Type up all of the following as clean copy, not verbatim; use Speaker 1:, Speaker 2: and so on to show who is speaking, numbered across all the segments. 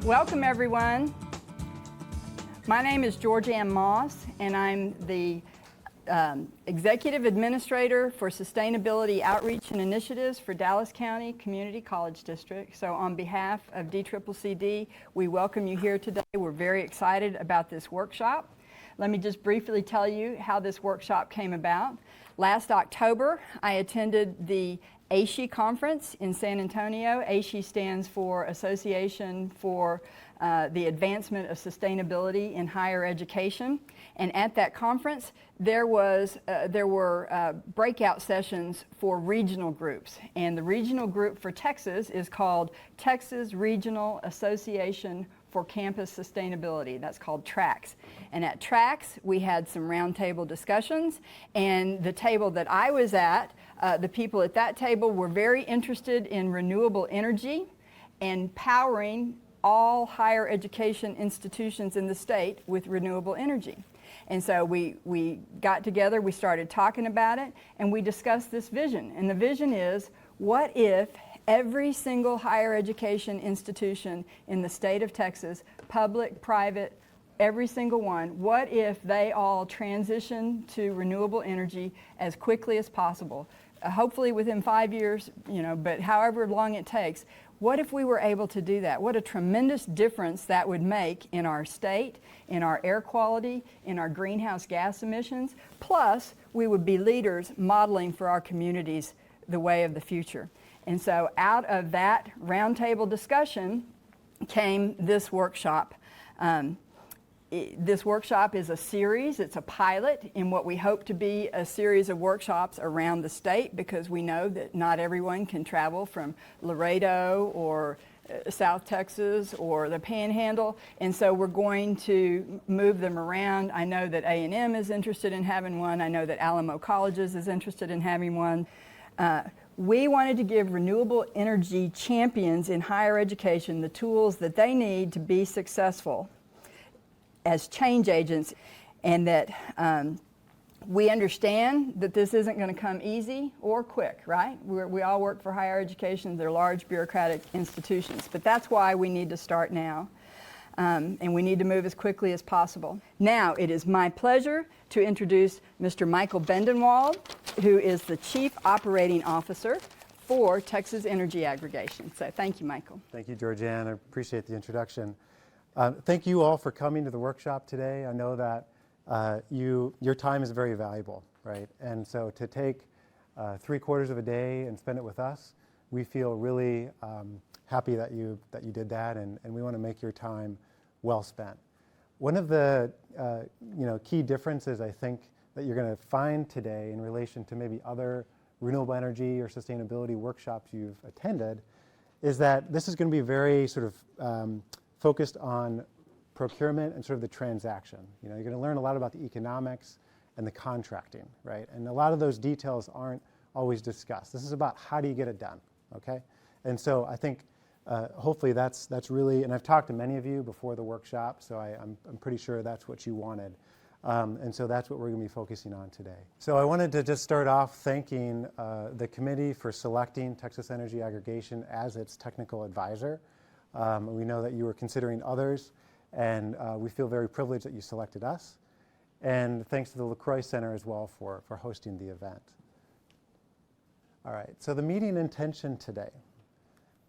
Speaker 1: Welcome, everyone. My name is Georgianne Moss, and I'm the Executive Administrator for Sustainability Outreach and Initiatives for Dallas County Community College District. So on behalf of DCCCD, we welcome you here today. We're very excited about this workshop. Let me just briefly tell you how this workshop came about. Last October, I attended the ASHE conference in San Antonio. ASHE stands for Association for the Advancement of Sustainability in Higher Education. And at that conference, there were breakout sessions for regional groups. And the regional group for Texas is called Texas Regional Association for Campus Sustainability. That's called TRACS. And at TRACS, we had some roundtable discussions. And the table that I was at, the people at that table were very interested in renewable energy and powering all higher education institutions in the state with renewable energy. And so we got together, we started talking about it, and we discussed this vision. And the vision is, what if every single higher education institution in the state of Texas, public, private, every single one, what if they all transition to renewable energy as quickly as possible? Hopefully within 5 years, but however long it takes. What if we were able to do that? What a tremendous difference that would make in our state, in our air quality, in our greenhouse gas emissions. Plus, we would be leaders modeling for our communities the way of the future. And so out of that roundtable discussion came this workshop. This workshop is a series, it's a pilot in what we hope to be a series of workshops around the state, because we know that not everyone can travel from Laredo or South Texas or the Panhandle, and so we're going to move them around. I know that A&M is interested in having one. I know that Alamo Colleges is interested in having one. We wanted to give renewable energy champions in higher education the tools that they need to be successful as change agents, and that we understand that this isn't going to come easy or quick, right? We all work for higher education. They're large bureaucratic institutions, but that's why we need to start now, and we need to move as quickly as possible. Now, it is my pleasure to introduce Mr. Michael Bendewald, who is the Chief Operating Officer for Texas Energy Aggregation. So thank you, Michael.
Speaker 2: Thank you, Georgianne. I appreciate the introduction. Thank you all for coming to the workshop today. I know that your time is very valuable, right? And so to take 3/4 of a day and spend it with us, we feel really happy that you did that, and we want to make your time well spent. One of the key differences, I think, that you're going to find today in relation to maybe other renewable energy or sustainability workshops you've attended is that this is going to be very sort of focused on procurement and sort of the transaction. You're going to learn a lot about the economics and the contracting, right? And a lot of those details aren't always discussed. This is about how do you get it done, okay? And so I think hopefully that's really, and I've talked to many of you before the workshop, so I'm pretty sure that's what you wanted. And so that's what we're going to be focusing on today. So I wanted to just start off thanking the committee for selecting Texas Energy Aggregation as its technical advisor. We know that you were considering others, and we feel very privileged that you selected us. And thanks to the LaCroix Center as well for hosting the event. All right, so the meeting intention today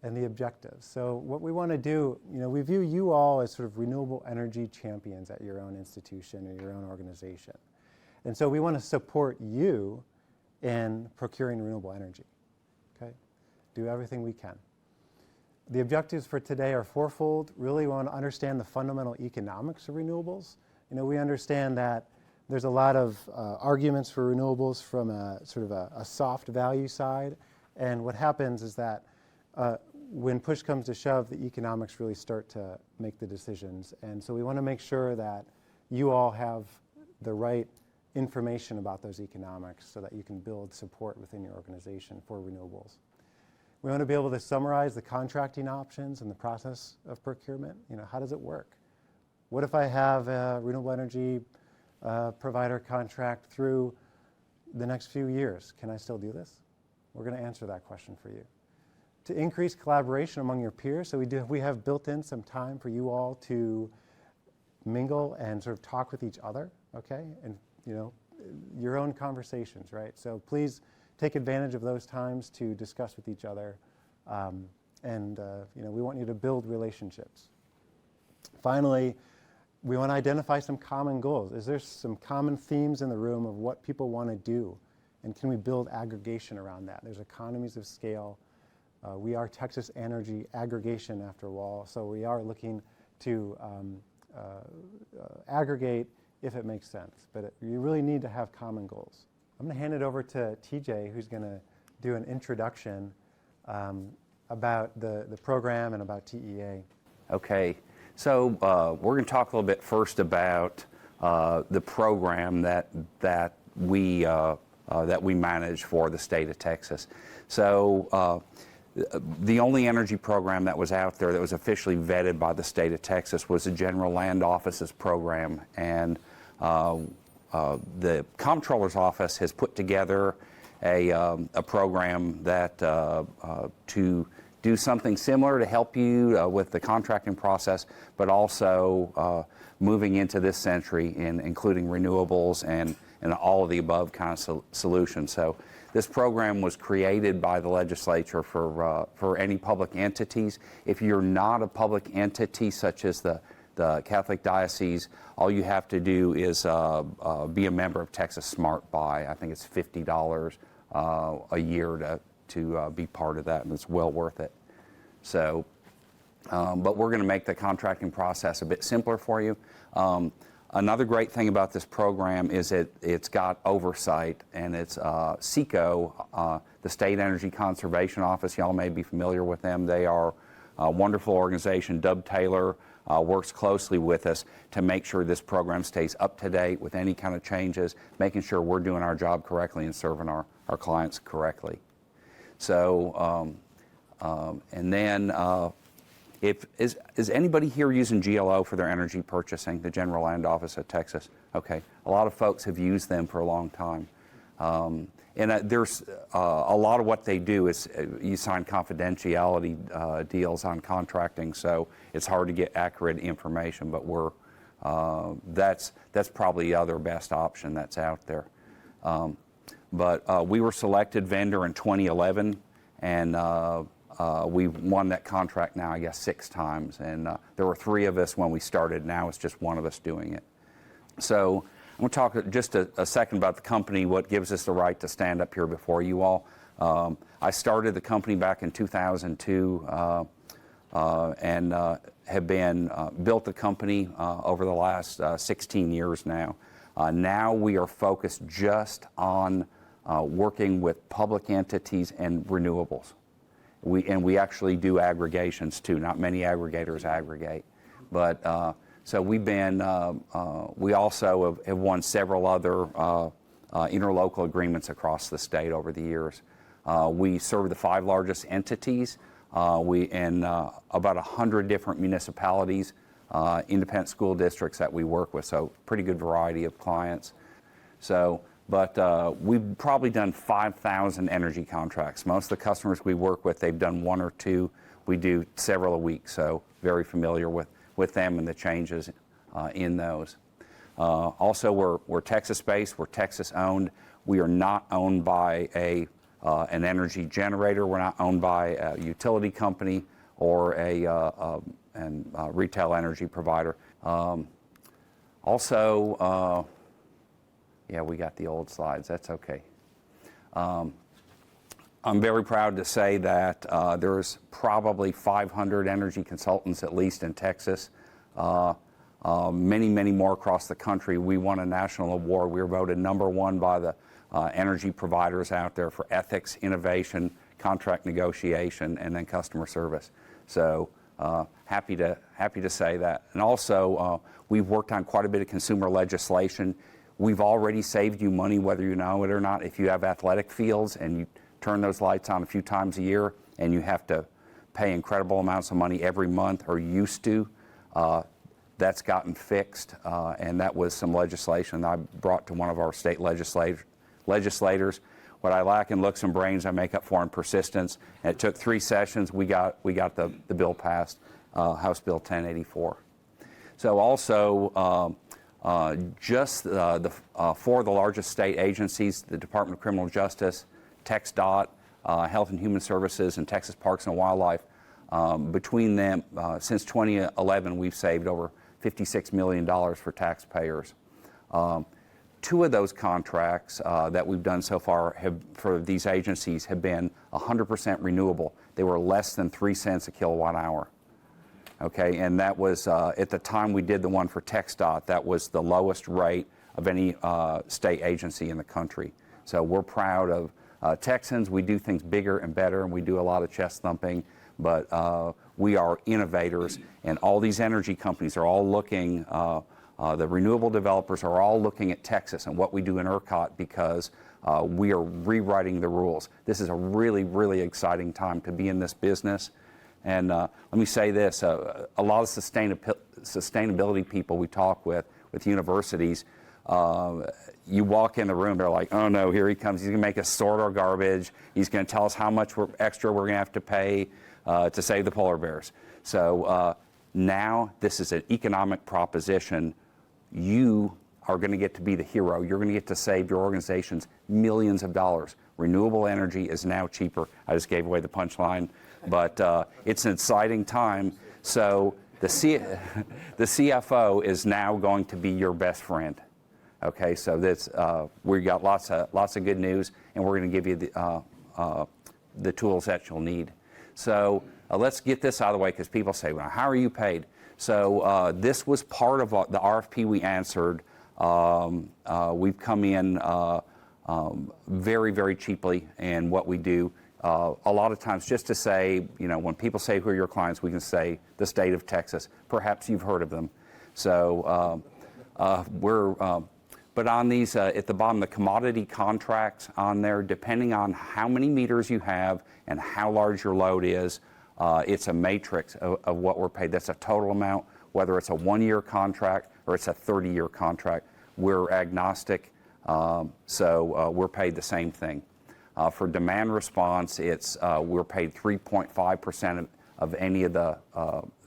Speaker 2: and the objectives. So what we want to do, we view you all as sort of renewable energy champions at your own institution or your own organization. And so we want to support you in procuring renewable energy, okay? Do everything we can. The objectives for today are fourfold. Really, we want to understand the fundamental economics of renewables. We understand that there's a lot of arguments for renewables from a sort of a soft value side. And what happens is that when push comes to shove, the economics really start to make the decisions. And so we want to make sure that you all have the right information about those economics so that you can build support within your organization for renewables. We want to be able to summarize the contracting options and the process of procurement. How does it work? What if I have a renewable energy provider contract through the next few years? Can I still do this? We're going to answer that question for you. to increase collaboration among your peers. So we have built in some time for you all to mingle and sort of talk with each other, okay? And, you know, your own conversations, right? So please take advantage of those times to discuss with each other. You know, we want you to build relationships. Finally, we want to identify some common goals. Is there some common themes in the room of what people want to do? And can we build aggregation around that? There's economies of scale. We are Texas Energy Aggregation after all, so we are looking to aggregate if it makes sense. But you really need to have common goals. I'm going to hand it over to TJ, who's going to do an introduction about the program and about TEA.
Speaker 3: Okay, so we're going to talk a little bit first about the program that we manage for the state of Texas. So the only energy program that was out there that was officially vetted by the state of Texas was the General Land Office's program, and the Comptroller's office has put together a program that to do something similar to help you with the contracting process, but also moving into this century, including renewables and all of the above kind of solutions. So this program was created by the legislature for any public entities. If you're not a public entity, such as the Catholic Diocese, all you have to do is be a member of Texas Smart Buy. I think it's $50 a year to be part of that, and it's well worth it. So, but we're going to make the contracting process a bit simpler for you. Another great thing about this program is it's got oversight, and it's SECO, the State Energy Conservation Office. Y'all may be familiar with them. They are a wonderful organization. Dub Taylor works closely with us to make sure this program stays up to date with any kind of changes, making sure we're doing our job correctly and serving our clients correctly. So, and then is anybody here using GLO for their energy purchasing, the General Land Office of Texas? Okay, a lot of folks have used them for a long time. There's a lot of what they do is you sign confidentiality deals on contracting, so it's hard to get accurate information, but that's probably the other best option that's out there. But we were selected vendor in 2011, and we won that contract now, I guess, 6 times. And there were 3 of us when we started. Now it's just 1 of us doing it. So I'm going to talk just a second about the company, what gives us the right to stand up here before you all. I started the company back in 2002 and have built the company over the last 16 years now. Now we are focused just on working with public entities and renewables. We actually do aggregations too. Not many aggregators aggregate, but so we've been. We also have won several other interlocal agreements across the state over the years. We serve the 5 largest entities. We in about 100 different municipalities, independent school districts that we work with. So pretty good variety of clients. So. But we've probably done 5,000 energy contracts. Most of the customers we work with, they've done 1 or 2. We do several a week, so very familiar with them and the changes in those. Also, we're Texas-based. We're Texas-owned. We are not owned by an energy generator. We're not owned by a utility company or a retail energy provider. Yeah, we got the old slides. That's okay. I'm very proud to say that there's probably 500 energy consultants, at least in Texas. Many, many more across the country. We won a national award. We were voted #1 by the energy providers out there for ethics, innovation, contract negotiation, and then customer service. So happy to say that. And also, we've worked on quite a bit of consumer legislation. We've already saved you money, whether you know it or not. If you have athletic fields and you turn those lights on a few times a year and you have to pay incredible amounts of money every month, or used to, that's gotten fixed. And that was some legislation that I brought to one of our state legislators. what I lack in looks and brains, I make up for in persistence. And it took 3 sessions. We got the bill passed, House Bill 1084. So also, four of the largest state agencies, the Department of Criminal Justice, TxDOT, Health and Human Services, and Texas Parks and Wildlife, between them, since 2011, we've saved over $56 million for taxpayers. 2 of those contracts that we've done so far for these agencies have been 100% renewable. They were less than 3 cents a kilowatt hour. Okay, and that was, at the time we did the one for TxDOT, that was the lowest rate of any state agency in the country. So we're proud of Texans. We do things bigger and better, and we do a lot of chest thumping, but we are innovators, and all these energy companies are all looking, the renewable developers are all looking at Texas and what we do in ERCOT, because we are rewriting the rules. This is a really, really exciting time to be in this business. And let me say this, a lot of sustainability people we talk with universities, you walk in the room, they're like, oh no, here he comes. He's going to make us sort our garbage. He's going to tell us how much extra we're going to have to pay to save the polar bears. So now this is an economic proposition. You are going to get to be the hero. You're going to get to save your organizations millions of dollars. Renewable energy is now cheaper. I just gave away the punchline, but it's an exciting time. So the CFO is now going to be your best friend. Okay, so that's we got lots of good news, and we're going to give you the tools that you'll need. So let's get this out of the way, because people say, well, how are you paid? So this was part of the RFP we answered. We've come in very, very cheaply in what we do. A lot of times, just to say, when people say who are your clients, we can say the state of Texas. Perhaps you've heard of them. So but on these, at the bottom, the commodity contracts on there, depending on how many meters you have and how large your load is, it's a matrix of what we're paid. That's a total amount, whether it's a 1-year contract or it's a 30-year contract. We're agnostic, so we're paid the same thing. For demand response, we're paid 3.5% of any of the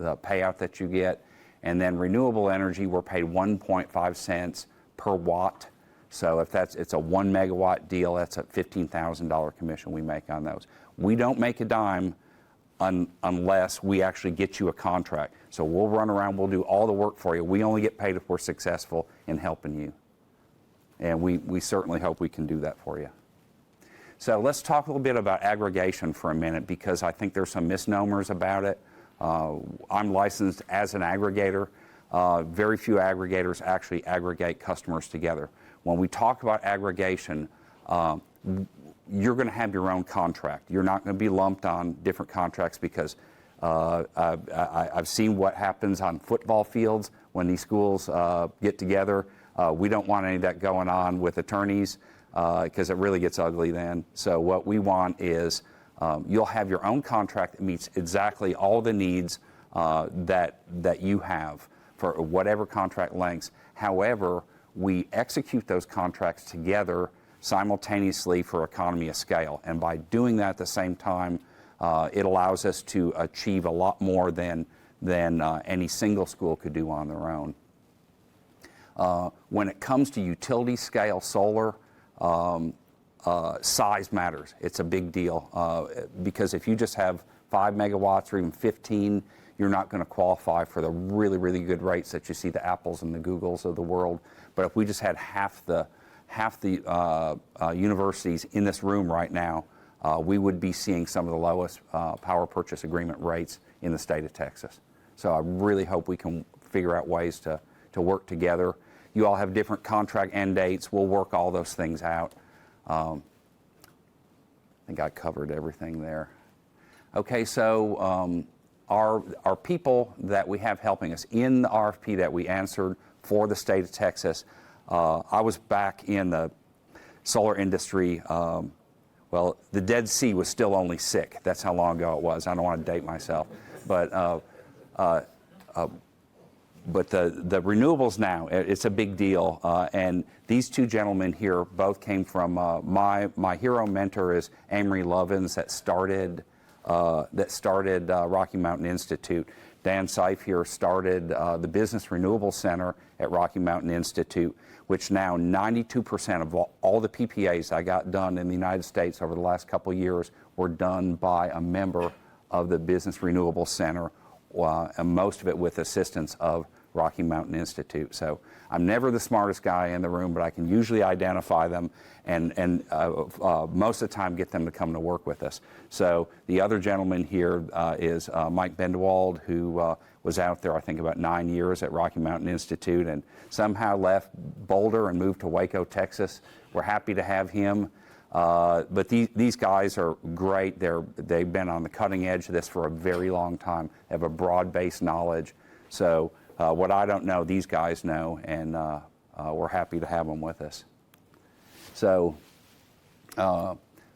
Speaker 3: payout that you get. And then renewable energy, we're paid 1.5 cents per watt. So if it's a 1 megawatt deal, that's a $15,000 commission we make on those. We don't make a dime unless we actually get you a contract. So we'll run around, we'll do all the work for you. We only get paid if we're successful in helping you. And we certainly hope we can do that for you. So let's talk a little bit about aggregation for a minute, because I think there's some misnomers about it. I'm licensed as an aggregator. Very few aggregators actually aggregate customers together. When we talk about aggregation, you're going to have your own contract. You're not going to be lumped on different contracts, because I've seen what happens on football fields when these schools get together. We don't want any of that going on with attorneys, because it really gets ugly then. So what we want is you'll have your own contract that meets exactly all the needs that you have for whatever contract lengths. However, we execute those contracts together simultaneously for economy of scale. And by doing that at the same time, it allows us to achieve a lot more than any single school could do on their own. When it comes to utility scale solar, size matters. It's a big deal, because if you just have 5 megawatts or even 15, you're not going to qualify for the really, really good rates that you see the Apples and the Googles of the world. But if we just had half the universities in this room right now, we would be seeing some of the lowest power purchase agreement rates in the state of Texas. So I really hope we can figure out ways to work together. You all have different contract end dates. We'll work all those things out. I think I covered everything there. Okay, so our people that we have helping us in the RFP that we answered for the state of Texas, I was back in the solar industry. Well, the Dead Sea was still only sick. That's how long ago it was. I don't want to date myself. But but the renewables now, it's a big deal. And these two gentlemen here both came from, my hero mentor is Amory Lovins that started Rocky Mountain Institute. Dan Seif here started the Business Renewable Center at Rocky Mountain Institute, which now 92% of all the PPAs I got done in the United States over the last couple of years were done by a member of the Business Renewable Center, and most of it with assistance of Rocky Mountain Institute. So I'm never the smartest guy in the room, but I can usually identify them and most of the time get them to come to work with us. So the other gentleman here is Mike Bendewald, who was out there, I think, about 9 years at Rocky Mountain Institute and somehow left Boulder and moved to Waco, Texas. We're happy to have him. But these guys are great. They've been on the cutting edge of this for a very long time. They have a broad-based knowledge. So what I don't know, these guys know, and we're happy to have them with us. So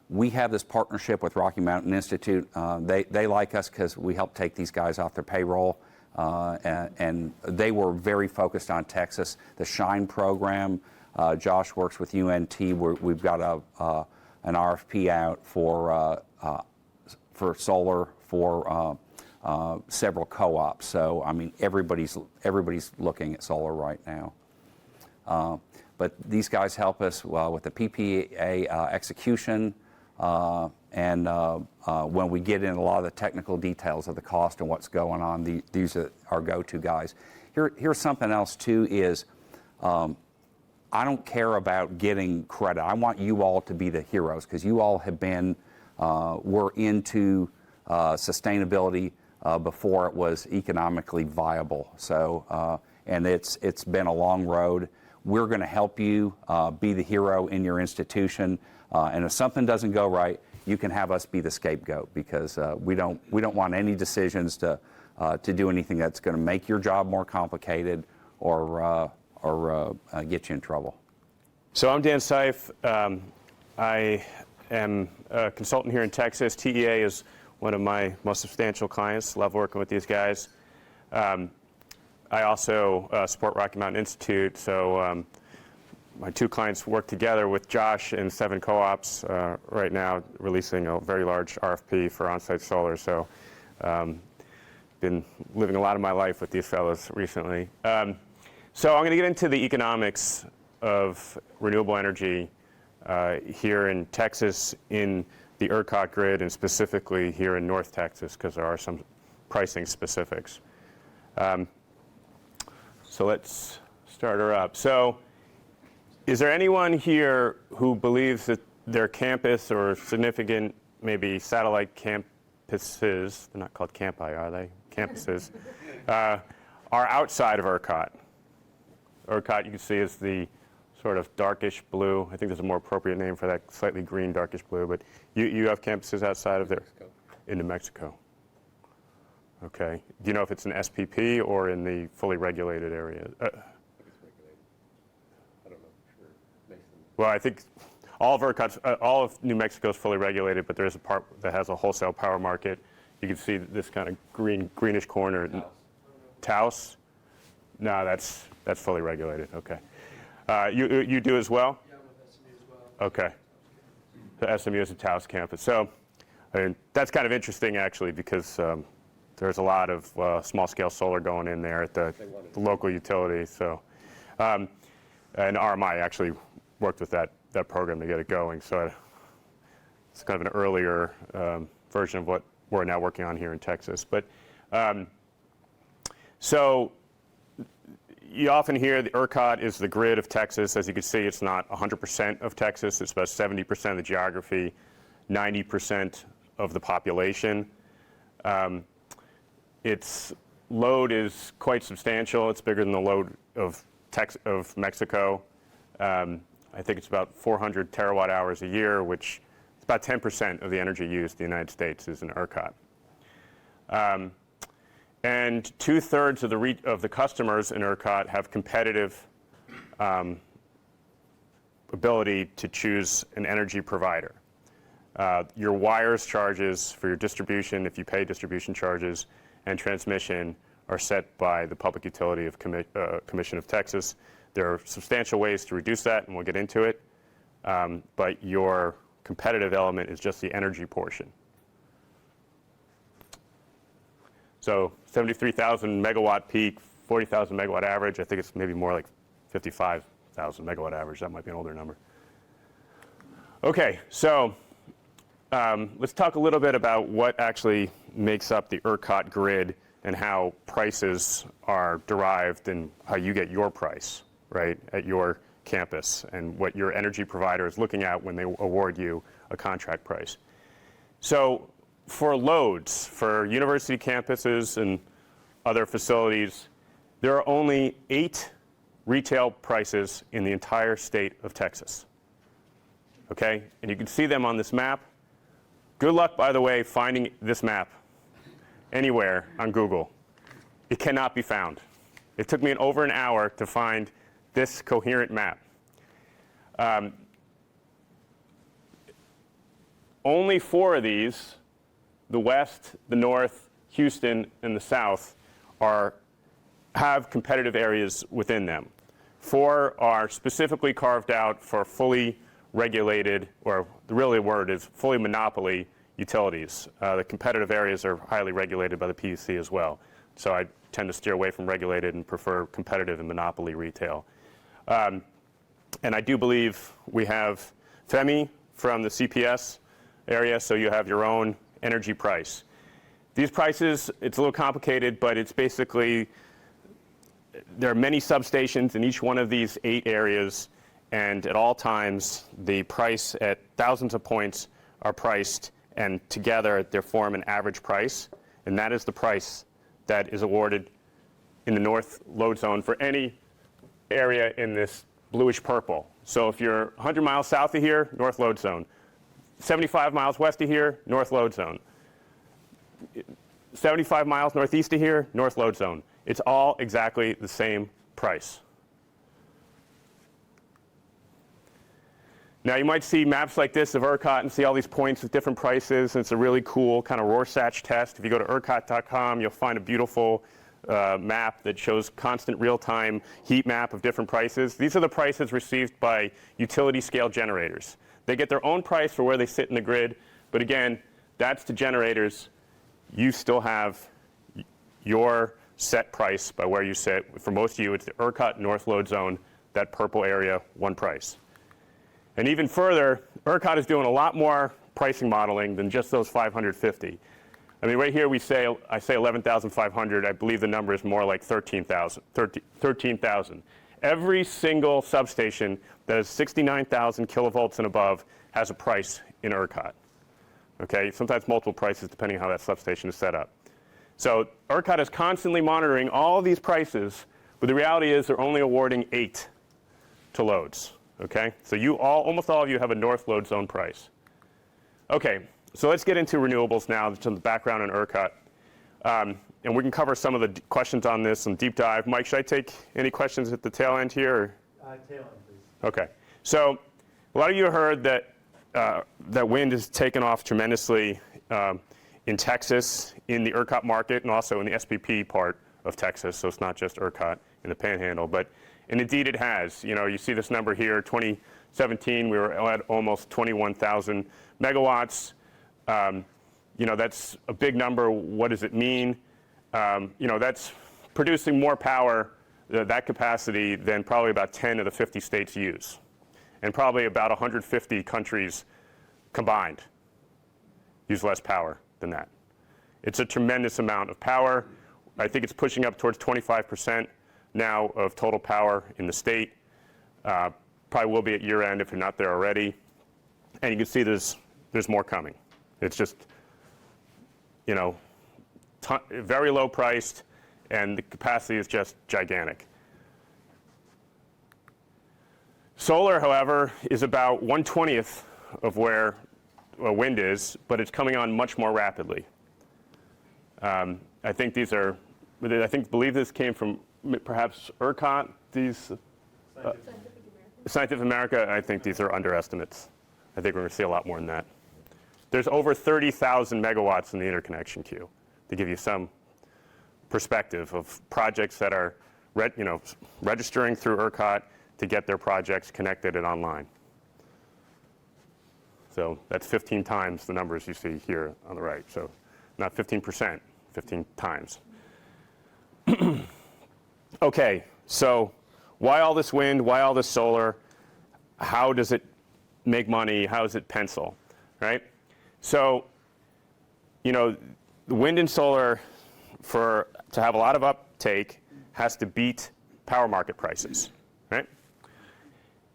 Speaker 3: we have this partnership with Rocky Mountain Institute. They like us because we help take these guys off their payroll, and they were very focused on Texas. The SHINE program, Josh works with UNT. We've got an RFP out for solar for several co-ops. So I mean, everybody's looking at solar right now. But these guys help us with the PPA execution, and when we get in a lot of the technical details of the cost and what's going on, these are our go-to guys. Here's something else too is, I don't care about getting credit. I want you all to be the heroes because you all have been, were into sustainability before it was economically viable. So, and it's been a long road. We're going to help you be the hero in your institution. And if something doesn't go right, you can have us be the scapegoat because we don't want any decisions to do anything that's going to make your job more complicated or get you in trouble.
Speaker 4: So I'm Dan Seif. I am a consultant here in Texas. TEA is one of my most substantial clients. Love working with these guys. I also support Rocky Mountain Institute. So my two clients work together with Josh and 7 co-ops right now, releasing a very large RFP for on-site solar. So been living a lot of my life with these fellows recently. So I'm going to get into the economics of renewable energy here in Texas in the ERCOT grid and specifically here in North Texas because there are some pricing specifics. So let's start her up. So is there anyone here who believes that their campus or significant maybe satellite campuses, they're not called campi, are they? Campuses, are outside of ERCOT? ERCOT, you can see, is the sort of darkish blue. I think there's a more appropriate name for that slightly green, darkish blue. But you have campuses outside of there? In New Mexico. Okay. Do you know if it's an SPP or in the fully regulated area?
Speaker 5: I think it's regulated. I don't know for sure.
Speaker 4: Well, I think all of ERCOT's, all of New Mexico is fully regulated, but there is a part that has a wholesale power market. You can see this kind of greenish corner. Taos? No, that's fully regulated. Okay. You do as well?
Speaker 5: Yeah, with SMU as well.
Speaker 4: Okay. So SMU is a Taos campus. So I mean, that's kind of interesting, actually, because there's a lot of small-scale solar going in there at the local utility. So, and RMI actually worked with that program to get it going. So it's kind of an earlier version of what we're now working on here in Texas. But so you often hear the ERCOT is the grid of Texas. As you can see, it's not 100% of Texas. It's about 70% of the geography, 90% of the population. Its load is quite substantial. It's bigger than the load of Mexico. I think it's about 400 terawatt hours a year, which is about 10% of the energy used in the United States is in ERCOT. And 2/3 of the customers in ERCOT have competitive ability to choose an energy provider. Your wires charges for your distribution, if you pay distribution charges, and transmission are set by the Public Utility Commission of Texas. There are substantial ways to reduce that, and we'll get into it. But your competitive element is just the energy portion. So 73,000 megawatt peak, 40,000 megawatt average. I think it's maybe more like 55,000 megawatt average. That might be an older number. Okay, so let's talk a little bit about what actually makes up the ERCOT grid and how prices are derived and how you get your price, right, at your campus, and what your energy provider is looking at when they award you a contract price. So for loads, for university campuses and other facilities, there are only 8 retail prices in the entire state of Texas. Okay? And you can see them on this map. Good luck, by the way, finding this map anywhere on Google. It cannot be found. It took me over an hour to find this coherent map. Only 4 of these, the West, the North, Houston, and the South, have competitive areas within them. 4 are specifically carved out for fully regulated, or the really word is fully monopoly utilities. The competitive areas are highly regulated by the PUC as well. So I tend to steer away from regulated and prefer competitive and monopoly retail. And I do believe we have FEMI from the CPS area, so you have your own energy price. These prices, it's a little complicated, but it's basically, there are many substations in each one of these 8 areas, and at all times, the price at thousands of points are priced, and together they form an average price, and that is the price that is awarded in the north load zone for any area in this bluish purple. So if you're 100 miles south of here, north load zone. 75 miles west of here, north load zone. 75 miles northeast of here, north load zone. It's all exactly the same price. Now you might see maps like this of ERCOT and see all these points with different prices, and it's a really cool kind of Rorschach test. If you go to ERCOT.com, you'll find a beautiful map that shows constant real-time heat map of different prices. These are the prices received by utility scale generators. They get their own price for where they sit in the grid, but again, that's the generators. You still have your set price by where you sit. For most of you, it's the ERCOT North Load Zone, that purple area, one price. And even further, ERCOT is doing a lot more pricing modeling than just those 550. I mean, right here I say 11,500. I believe the number is more like 13,000. 13,000. Every single substation that is 69,000 kilovolts and above has a price in ERCOT. Okay, sometimes multiple prices depending on how that substation is set up. So ERCOT is constantly monitoring all of these prices, but the reality is they're only awarding 8 to loads. Okay, so almost all of you have a north load zone price. Okay, so let's get into renewables now, some background on ERCOT. And we can cover some of the questions on this and deep dive. Mike, should I take any questions at the tail end here? Or?
Speaker 2: Tail end, please.
Speaker 4: Okay. So a lot of you heard that that wind has taken off tremendously in Texas, in the ERCOT market, and also in the SPP part of Texas. So it's not just ERCOT in the Panhandle, and indeed it has. You know, you see this number here, 2017, we were at almost 21,000 megawatts. You know, that's a big number. What does it mean? You know, that's producing more power, that capacity, than probably about 10 of the 50 states use. And probably about 150 countries combined use less power than that. It's a tremendous amount of power. I think it's pushing up towards 25% now of total power in the state. Probably will be at year end if you're not there already. And you can see there's more coming. It's just, you know, very low priced, and the capacity is just gigantic. Solar, however, is about 1/20th of where wind is, but it's coming on much more rapidly. I think believe this came from perhaps ERCOT. These Scientific America. I think these are underestimates. I think we're going to see a lot more than that. There's over 30,000 megawatts in the interconnection queue, to give you some perspective of projects that are registering through ERCOT to get their projects connected and online. So that's 15 times the numbers you see here on the right. So not 15%, 15 times. Okay, so why all this wind? Why all this solar? How does it make money? How does it pencil, right? So, the wind and solar, to have a lot of uptake, has to beat power market prices, right?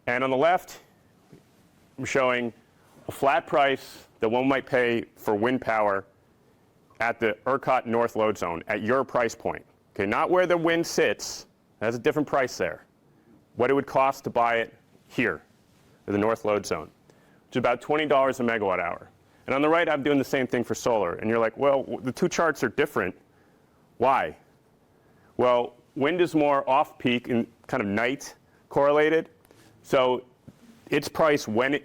Speaker 4: And on the left, I'm showing a flat price that one might pay for wind power at the ERCOT North load zone, at your price point. Okay, not where the wind sits. There's a different price there. What it would cost to buy it here, at the North load zone, which is about $20 a megawatt hour. And on the right, I'm doing the same thing for solar. And you're like, well, the two charts are different. Why? Well, wind is more off-peak and kind of night correlated. So its price when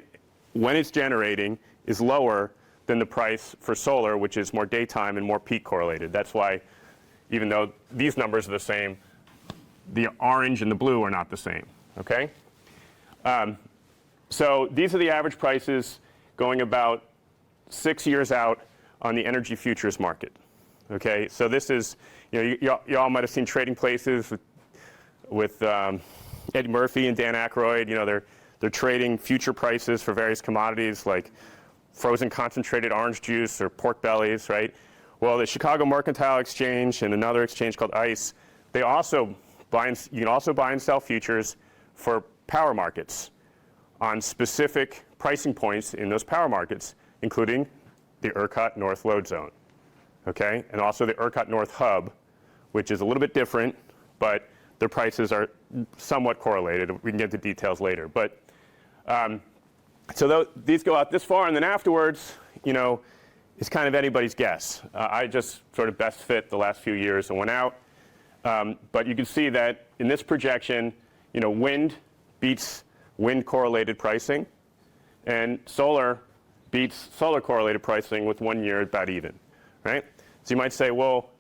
Speaker 4: it's generating is lower than the price for solar, which is more daytime and more peak correlated. That's why, even though these numbers are the same, the orange and the blue are not the same, okay? So these are the average prices going about 6 years out on the energy futures market, okay? So this is, you all might have seen Trading Places with Eddie Murphy and Dan Aykroyd. They're trading future prices for various commodities like frozen concentrated orange juice or pork bellies, right? Well, the Chicago Mercantile Exchange and another exchange called ICE, you can also buy and sell futures for power markets on specific pricing points in those power markets, including the ERCOT North load zone, okay? And also the ERCOT North hub, which is a little bit different, but their prices are somewhat correlated. We can get the details later. But so these go out this far, and then afterwards, it's kind of anybody's guess. I just sort of best fit the last few years and went out. But you can see that in this projection, wind beats wind correlated pricing, and solar beats solar correlated pricing with 1 year about even, right? So you might say, well,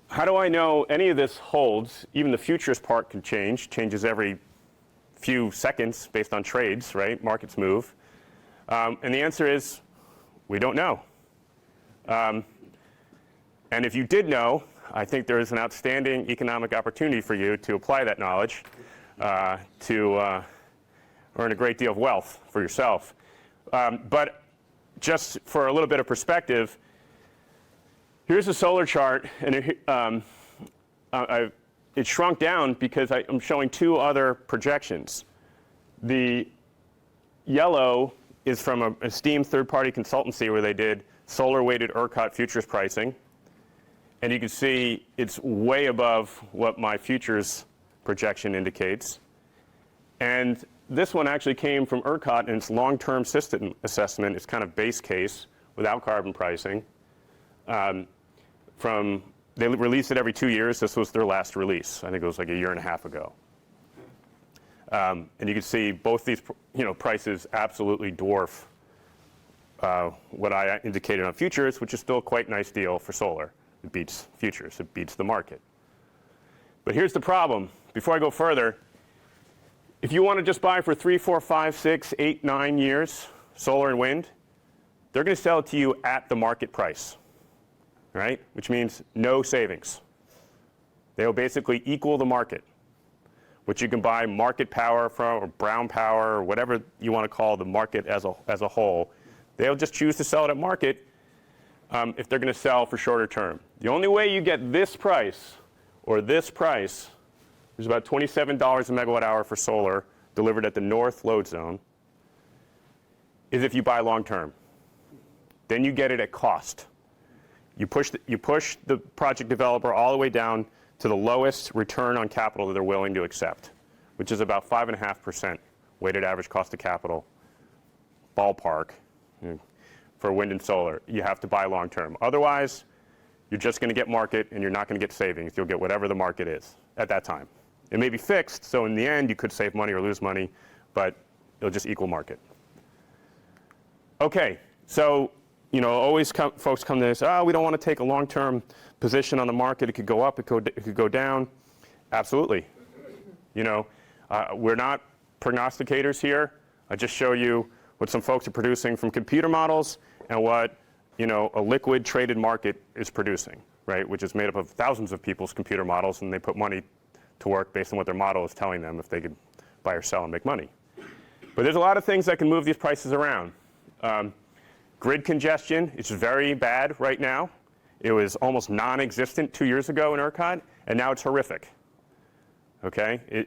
Speaker 4: how do I know any of this holds? Even the futures part can changes every few seconds based on trades, right? Markets move. And the answer is, we don't know. And if you did know, I think there is an outstanding economic opportunity for you to apply that knowledge to earn a great deal of wealth for yourself. But just for a little bit of perspective, here's a solar chart, and it shrunk down because I'm showing two other projections. The yellow is from an esteemed third-party consultancy where they did solar-weighted ERCOT futures pricing. And you can see it's way above what my futures projection indicates. And this one actually came from ERCOT, and its long-term system assessment is kind of base case without carbon pricing. They release it every 2 years. This was their last release. I think it was like a year and a half ago. And you can see both these prices absolutely dwarf what I indicated on futures, which is still quite a nice deal for solar. It beats futures. It beats the market. But here's the problem. Before I go further, if you want to just buy for 3, 4, 5, 6, 8, 9 years, solar and wind, they're going to sell it to you at the market price, right? Which means no savings. They will basically equal the market, which you can buy market power from, or brown power, or whatever you want to call the market as a whole. They'll just choose to sell it at market if they're going to sell for shorter term. The only way you get this price, or this price, is about $27 a megawatt hour for solar delivered at the North load zone, is if you buy long term. Then you get it at cost. You push the project developer all the way down to the lowest return on capital that they're willing to accept, which is about 5.5% weighted average cost of capital, ballpark, for wind and solar. You have to buy long term. Otherwise, you're just going to get market, and you're not going to get savings. You'll get whatever the market is at that time. It may be fixed, so in the end, you could save money or lose money, but it'll just equal market. Okay, so always folks come to us, we don't want to take a long-term position on the market. It could go up, it could go down. Absolutely. We're not prognosticators here. I just show you what some folks are producing from computer models and what a liquid traded market is producing, right? Which is made up of thousands of people's computer models, and they put money to work based on what their model is telling them if they could buy or sell and make money. But there's a lot of things that can move these prices around. Grid congestion is very bad right now. It was almost non-existent 2 years ago in ERCOT, and now it's horrific. Okay?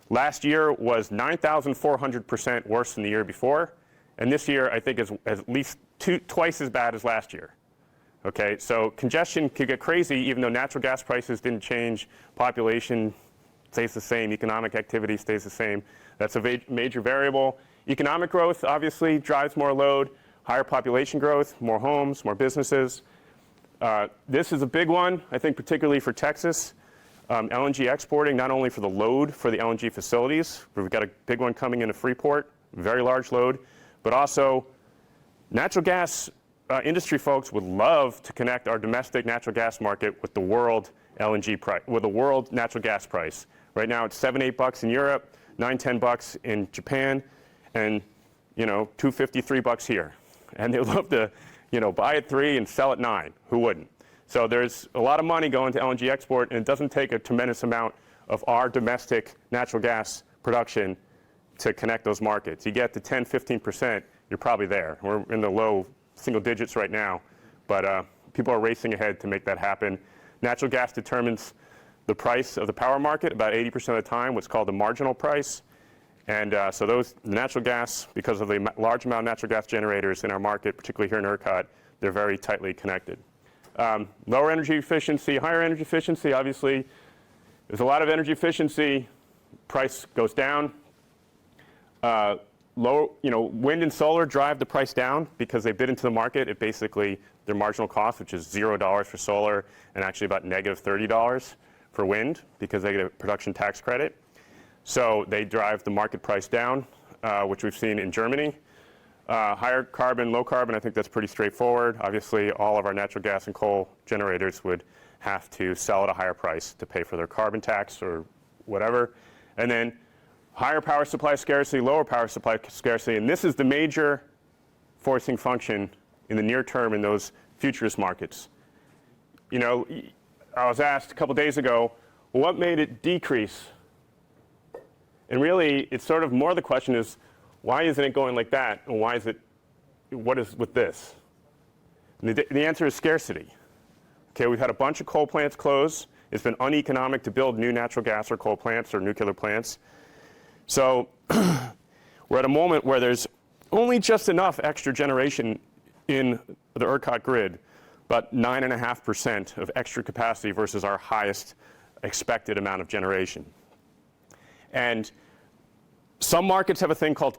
Speaker 4: Last year was 9,400% worse than the year before, and this year I think is at least twice as bad as last year. Okay, so congestion could get crazy even though natural gas prices didn't change, population stays the same, economic activity stays the same. That's a major variable. Economic growth obviously drives more load, higher population growth, more homes, more businesses. This is a big one, I think particularly for Texas. LNG exporting, not only for the load for the LNG facilities, we've got a big one coming into Freeport, very large load, but also natural gas industry folks would love to connect our domestic natural gas market with the world LNG price, with the world natural gas price. Right now it's $7-8 in Europe, $9-10 in Japan, and $2.53 here. And they'd love to buy at $3 and sell at $9. Who wouldn't? So there's a lot of money going to LNG export, and it doesn't take a tremendous amount of our domestic natural gas production to connect those markets. You get to 10-15%, you're probably there. We're in the low single digits right now, but people are racing ahead to make that happen. Natural gas determines the price of the power market about 80% of the time, what's called the marginal price. And so the natural gas, because of the large amount of natural gas generators in our market, particularly here in ERCOT, they're very tightly connected. Lower energy efficiency, higher energy efficiency, obviously, there's a lot of energy efficiency, price goes down. Wind and solar drive the price down because they bid into the market at basically their marginal cost, which is $0 for solar and actually about negative $30 for wind because they get a production tax credit. So they drive the market price down, which we've seen in Germany. Higher carbon, low carbon, I think that's pretty straightforward. Obviously, all of our natural gas and coal generators would have to sell at a higher price to pay for their carbon tax or whatever. And then higher power supply scarcity, lower power supply scarcity, and this is the major forcing function in the near term in those futures markets. I was asked a couple days ago, well, what made it decrease? And really, it's sort of more the question is, why isn't it going like that? And what is with this? And the answer is scarcity. Okay, we've had a bunch of coal plants close. It's been uneconomic to build new natural gas or coal plants or nuclear plants. So we're at a moment where there's only just enough extra generation in the ERCOT grid, but 9.5% of extra capacity versus our highest expected amount of generation. And some markets have a thing called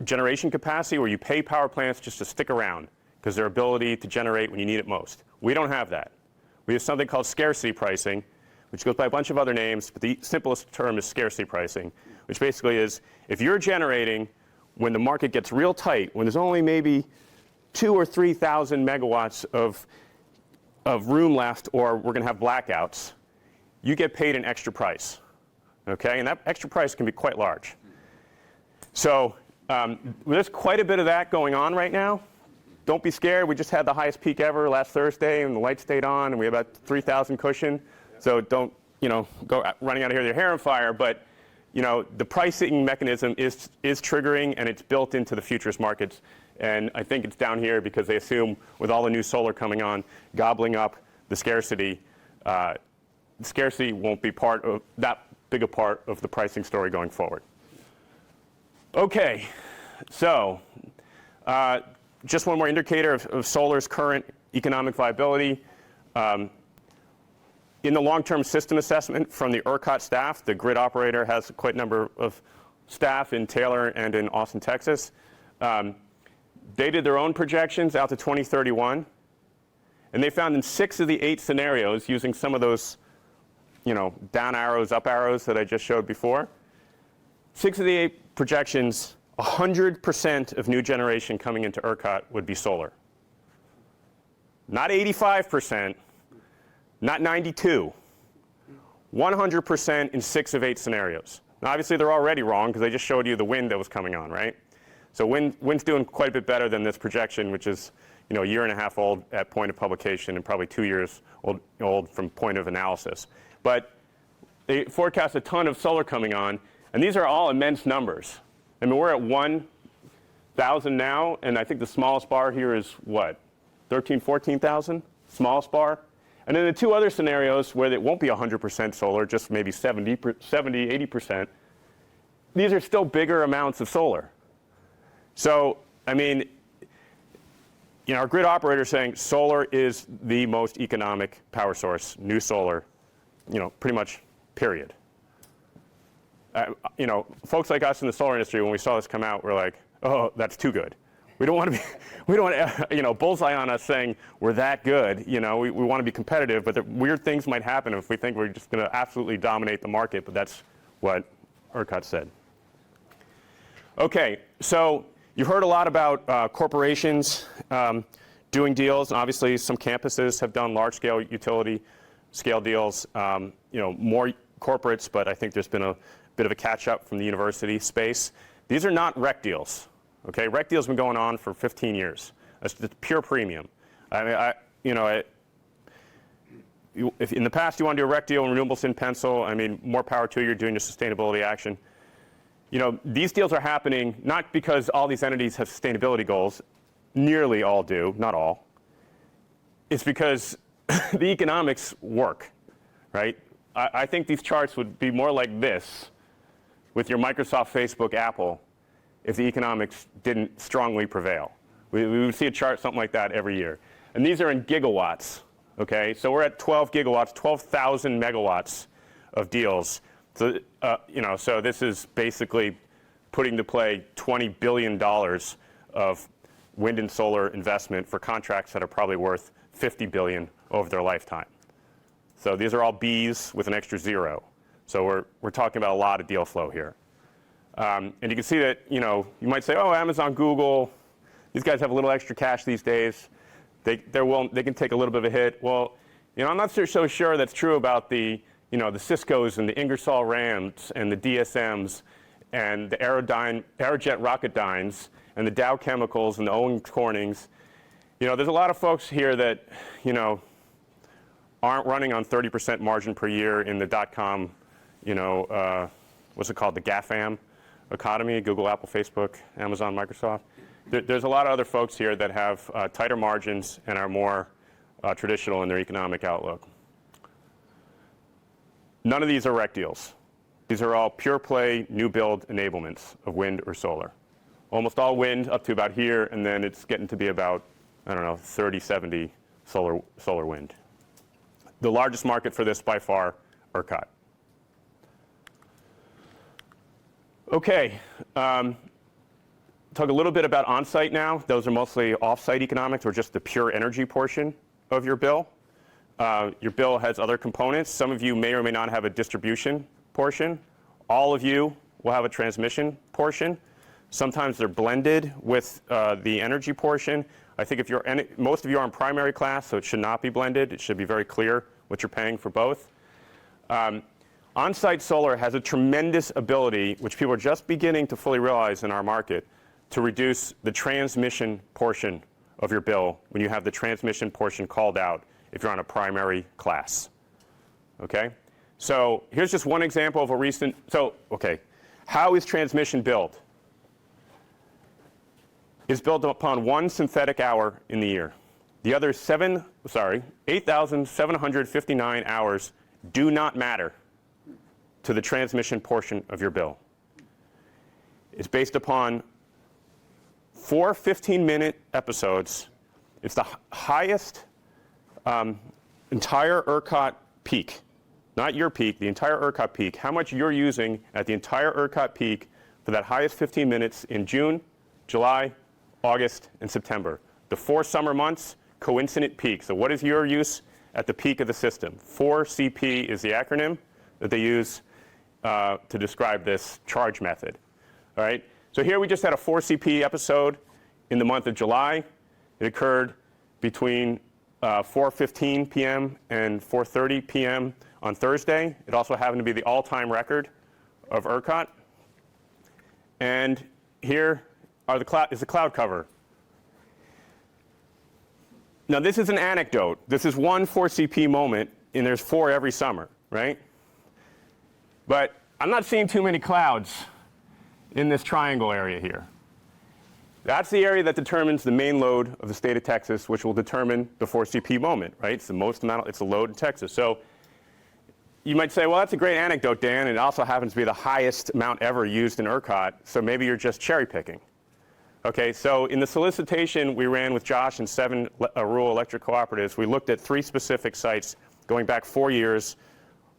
Speaker 4: generation capacity where you pay power plants just to stick around because their ability to generate when you need it most. We don't have that. We have something called scarcity pricing, which goes by a bunch of other names, but the simplest term is scarcity pricing, which basically is if you're generating when the market gets real tight, when there's only maybe 2,000 or 3,000 megawatts of room left or we're going to have blackouts, you get paid an extra price. Okay, and that extra price can be quite large. So there's quite a bit of that going on right now. Don't be scared. We just had the highest peak ever last Thursday, and the lights stayed on, and we have about 3,000 cushion. So don't go running out of here with your hair on fire. But the pricing mechanism is triggering, and it's built into the futures markets. And I think it's down here because they assume with all the new solar coming on, gobbling up the scarcity won't be part of that big a part of the pricing story going forward. Okay, so just one more indicator of solar's current economic viability. In the long-term system assessment from the ERCOT staff, the grid operator has quite a number of staff in Taylor and in Austin, Texas. They did their own projections out to 2031, and they found in 6 of the 8 scenarios using some of those down arrows, up arrows that I just showed before. 6 of the 8 projections, 100% of new generation coming into ERCOT would be solar. not 85%, not 92, 100% in 6 of 8 scenarios. Now, obviously, they're already wrong because I just showed you the wind that was coming on, right? So wind's doing quite a bit better than this projection, which is a year and a half old at point of publication and probably 2 years old from point of analysis. But they forecast a ton of solar coming on, and these are all immense numbers. I mean, we're at 1,000 now, and I think the smallest bar here is what, 13, 14,000? Smallest bar. And then the 2 other scenarios where it won't be 100% solar, just maybe 70, 80%, these are still bigger amounts of solar. So, I mean, our grid operator is saying solar is the most economic power source, new solar, pretty much, period. Folks like us in the solar industry, when we saw this come out, we're like, oh, that's too good. We don't want to be, we don't want to, bullseye on us saying we're that good. We want to be competitive, but the weird things might happen if we think we're just going to absolutely dominate the market, but that's what ERCOT said. Okay, so you've heard a lot about corporations doing deals, and obviously some campuses have done large-scale utility-scale deals, more corporates, but I think there's been a bit of a catch-up from the university space. These are not REC deals. Okay, REC deals have been going on for 15 years. That's just pure premium. I mean, if in the past you want to do a REC deal and renewables in pencil, I mean, more power to you. You're doing your sustainability action. These deals are happening not because all these entities have sustainability goals. Nearly all do, not all. It's because the economics work, right? I think these charts would be more like this with your Microsoft, Facebook, Apple, if the economics didn't strongly prevail. We would see a chart something like that every year. And these are in gigawatts, okay? So we're at 12 gigawatts, 12,000 megawatts of deals. So, so this is basically putting to play $20 billion of wind and solar investment for contracts that are probably worth $50 billion over their lifetime. So these are all Bs with an extra 0. So we're talking about a lot of deal flow here. And you can see that, you might say, oh, Amazon, Google, these guys have a little extra cash these days. They can take a little bit of a hit. Well, I'm not so sure that's true about the Ciscos and the Ingersoll Rams and the DSMs and the Aerojet Rocketdynes and the Dow Chemicals and the Owens Cornings. There's a lot of folks here that, aren't running on 30% margin per year in the .com, what's it called, the GAFAM economy, Google, Apple, Facebook, Amazon, Microsoft. There's a lot of other folks here that have tighter margins and are more traditional in their economic outlook. None of these are REC deals. These are all pure play, new build enablements of wind or solar. Almost all wind up to about here, and then it's getting to be about, 30, 70 solar wind. The largest market for this by far, ERCOT. Okay, talk a little bit about on-site now. Those are mostly off-site economics, or just the pure energy portion of your bill. Your bill has other components. Some of you may or may not have a distribution portion. All of you will have a transmission portion. Sometimes they're blended with the energy portion. I think if most of you are in primary class, so it should not be blended. It should be very clear what you're paying for both. On-site solar has a tremendous ability, which people are just beginning to fully realize in our market, to reduce the transmission portion of your bill when you have the transmission portion called out if you're on a primary class. Okay? So here's just one example of a recent, how is transmission built? It's built upon one synthetic hour in the year. The other 8,759 hours do not matter to the transmission portion of your bill. It's based upon 4 15-minute episodes. It's the highest entire ERCOT peak, not your peak, the entire ERCOT peak, how much you're using at the entire ERCOT peak for that highest 15 minutes in June, July, August, and September. The 4 summer months, coincident peak. So what is your use at the peak of the system? 4CP is the acronym that they use to describe this charge method. All right? So here we just had a 4CP episode in the month of July. It occurred between 4:15 p.m. and 4:30 p.m. on Thursday. It also happened to be the all-time record of ERCOT. And here is the cloud cover. Now, this is an anecdote. This is one 4CP moment, and there's 4 every summer, right? But I'm not seeing too many clouds in this triangle area here. That's the area that determines the main load of the state of Texas, which will determine the 4CP moment, right? It's the most amount, it's the load in Texas. So you might say, well, that's a great anecdote, Dan, and it also happens to be the highest amount ever used in ERCOT, so maybe you're just cherry picking. Okay, so in the solicitation we ran with Josh and 7 rural electric cooperatives, we looked at 3 specific sites going back 4 years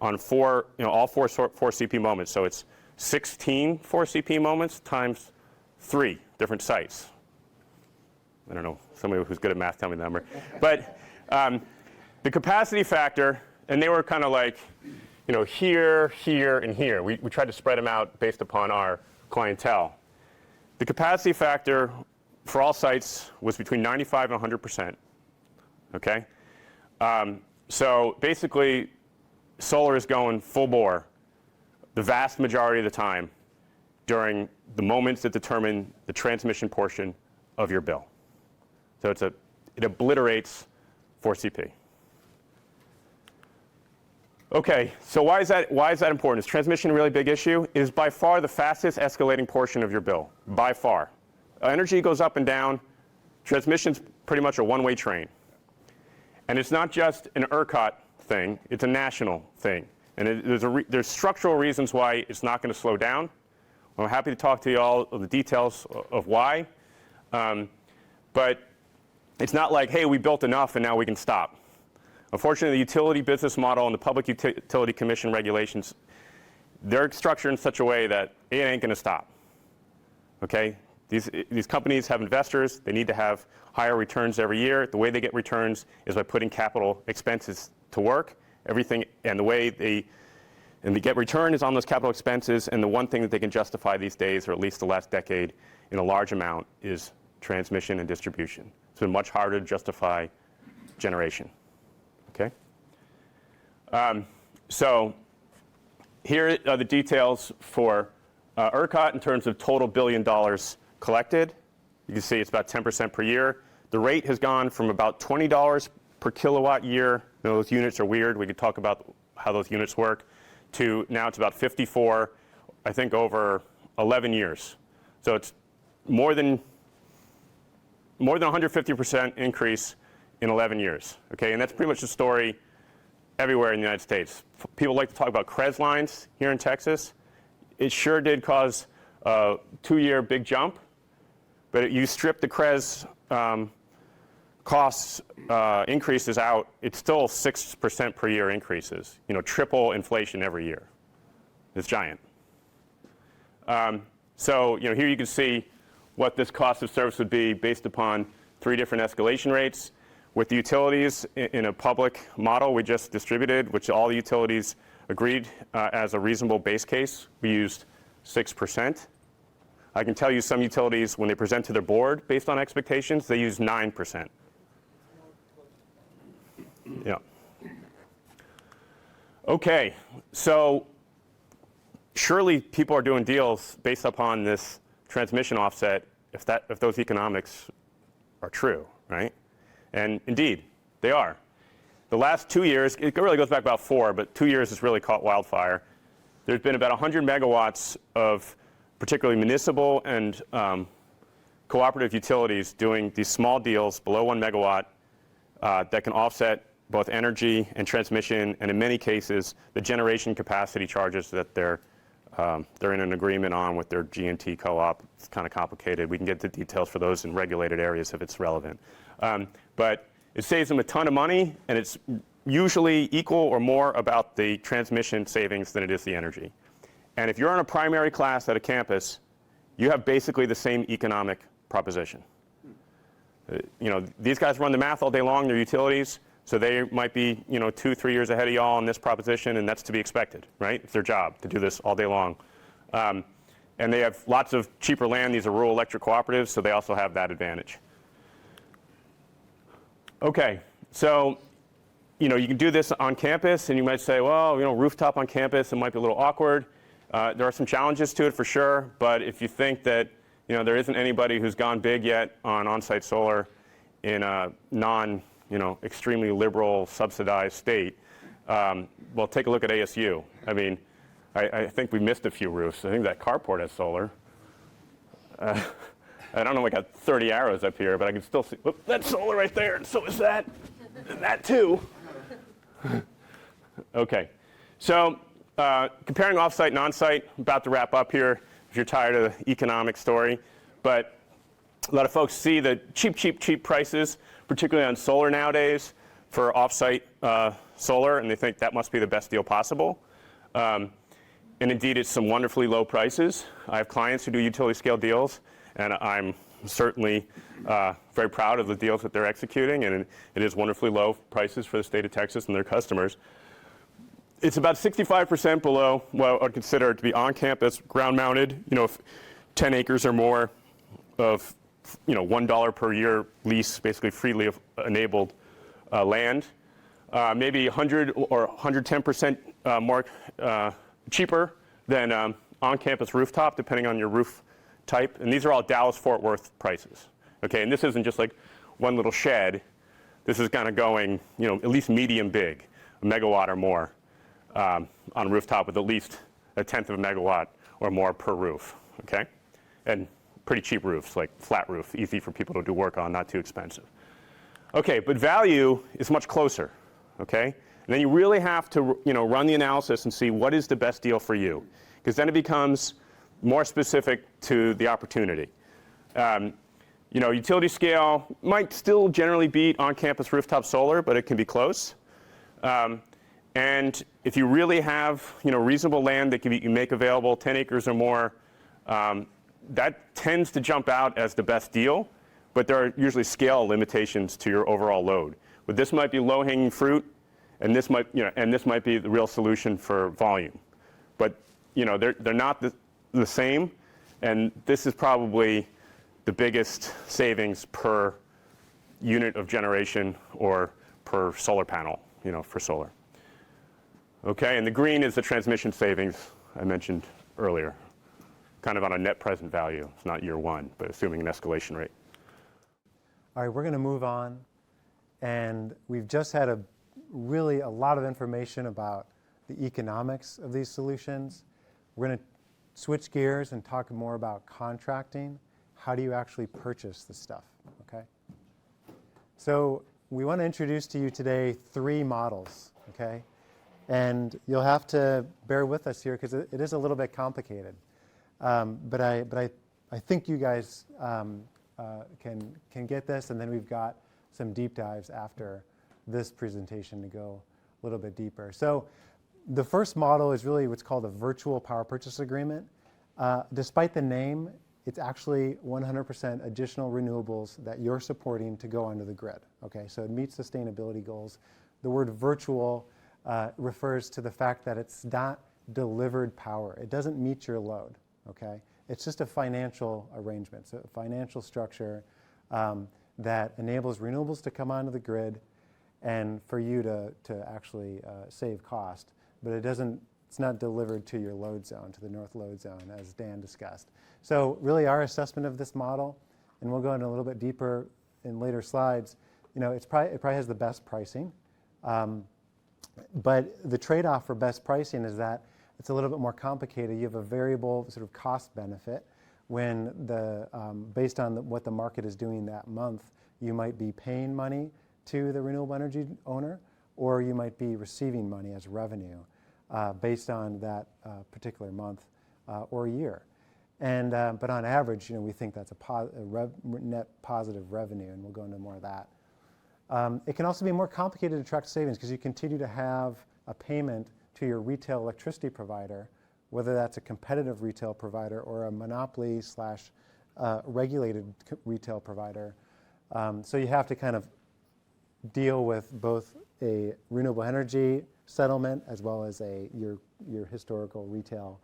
Speaker 4: on all 4 CP moments. So it's 16 4CP moments times 3 different sites. I don't know, somebody who's good at math tell me the number. But the capacity factor, and they were kind of like, here, here, and here. We tried to spread them out based upon our clientele. The capacity factor for all sites was between 95 and 100%. Okay? So basically, solar is going full bore the vast majority of the time during the moments that determine the transmission portion of your bill. So it obliterates 4CP. Okay, so why is that important? Is transmission a really big issue? It is by far the fastest escalating portion of your bill, by far. Energy goes up and down. Transmission's pretty much a one-way train. And it's not just an ERCOT thing, it's a national thing. And there's structural reasons why it's not going to slow down. I'm happy to talk to you all of the details of why. But it's not like, hey, we built enough and now we can stop. Unfortunately, the utility business model and the Public Utility Commission regulations, they're structured in such a way that it ain't going to stop. Okay? These companies have investors. They need to have higher returns every year. The way they get returns is by putting capital expenses to work. Everything, and the way they get return is on those capital expenses. And the one thing that they can justify these days, or at least the last decade, in a large amount, is transmission and distribution. It's been much harder to justify generation. Okay? So here are the details for ERCOT in terms of total $1 billion collected. You can see it's about 10% per year. The rate has gone from about $20 per kilowatt year. Those units are weird. We could talk about how those units work. To now it's about 54, I think, over 11 years. So it's more than 150% increase in 11 years. Okay, and that's pretty much the story everywhere in the United States. People like to talk about CREZ lines here in Texas. It sure did cause a 2-year big jump, but you strip the CREZ costs increases out, it's still 6% per year increases. Triple inflation every year. It's giant. So here you can see what this cost of service would be based upon 3 different escalation rates. With the utilities in a public model we just distributed, which all the utilities agreed as a reasonable base case, we used 6%. I can tell you some utilities, when they present to their board based on expectations, they use 9%. Yeah. Okay, so surely people are doing deals based upon this transmission offset if those economics are true, right? And indeed, they are. The last 2 years, it really goes back about 4, but 2 years has really caught wildfire. There's been about 100 megawatts of particularly municipal and cooperative utilities doing these small deals below 1 megawatt that can offset both energy and transmission, and in many cases, the generation capacity charges that they're in an agreement on with their G&T co-op. It's kind of complicated. We can get the details for those in regulated areas if it's relevant. But it saves them a ton of money, and it's usually equal or more about the transmission savings than it is the energy. And if you're on a primary class at a campus, you have basically the same economic proposition. These guys run the math all day long, their utilities, so they might be 2-3 years ahead of y'all on this proposition, and that's to be expected, right? It's their job to do this all day long. And they have lots of cheaper land. These are rural electric cooperatives, so they also have that advantage. Okay, So, you can do this on campus, and you might say, well, rooftop on campus, it might be a little awkward. There are some challenges to it for sure, but if you think that, there isn't anybody who's gone big yet on on-site solar in a extremely liberal subsidized state, well, take a look at ASU. I mean, I think we missed a few roofs. I think that carport has solar. I don't know, I got 30 arrows up here, but I can still see, whoop, that's solar right there, and so is that, and that too. Okay, so comparing off-site and on-site, I'm about to wrap up here if you're tired of the economic story, but a lot of folks see the cheap prices, particularly on solar nowadays, for off-site solar, and they think that must be the best deal possible. And indeed, it's some wonderfully low prices. I have clients who do utility scale deals, and I'm certainly very proud of the deals that they're executing, and it is wonderfully low prices for the state of Texas and their customers. It's about 65% below what I would consider to be on-campus, ground-mounted, 10 acres or more of, $1 per year lease, basically freely enabled land. Maybe 100 or 110% more cheaper than on-campus rooftop, depending on your roof type. And these are all Dallas-Fort Worth prices. Okay, and this isn't just like one little shed. This is kind of going, at least medium big, a megawatt or more on a rooftop with at least a tenth of a megawatt or more per roof. Okay, and pretty cheap roofs, like flat roof, easy for people to do work on, not too expensive. Okay, but value is much closer. Okay, and then you really have to, run the analysis and see what is the best deal for you, because then it becomes more specific to the opportunity. Utility scale might still generally beat on-campus rooftop solar, but it can be close. And if you really have, reasonable land that you can make available, 10 acres or more, that tends to jump out as the best deal, but there are usually scale limitations to your overall load. But this might be low-hanging fruit, and this might, this might be the real solution for volume. But, they're not the same, and this is probably the biggest savings per unit of generation or per solar panel, for solar. Okay, and the green is the transmission savings I mentioned earlier, kind of on a net present value. It's not year one, but assuming an escalation rate.
Speaker 2: All right, we're going to move on, and we've just had really a lot of information about the economics of these solutions. We're going to switch gears and talk more about contracting. How do you actually purchase the stuff, okay? So we want to introduce to you today 3 models, okay? And you'll have to bear with us here because it is a little bit complicated. But I think you guys can get this, and then we've got some deep dives after this presentation to go a little bit deeper. So the first model is really what's called a virtual power purchase agreement. Despite the name, it's actually 100% additional renewables that you're supporting to go onto the grid. Okay, so it meets sustainability goals. The word virtual refers to the fact that it's not delivered power. It doesn't meet your load. Okay, it's just a financial arrangement, so a financial structure that enables renewables to come onto the grid and for you to actually save cost. But it's not delivered to your load zone, to the north load zone, as Dan discussed. So really our assessment of this model, and we'll go into a little bit deeper in later slides, it probably has the best pricing. But the trade-off for best pricing is that it's a little bit more complicated. You have a variable sort of cost benefit when based on what the market is doing that month, you might be paying money to the renewable energy owner, or you might be receiving money as revenue based on that particular month or year. And but on average, we think that's a net positive revenue, and we'll go into more of that. It can also be more complicated to track savings because you continue to have a payment to your retail electricity provider, whether that's a competitive retail provider or a monopoly / regulated retail provider. So you have to kind of deal with both a renewable energy settlement as well as your historical retail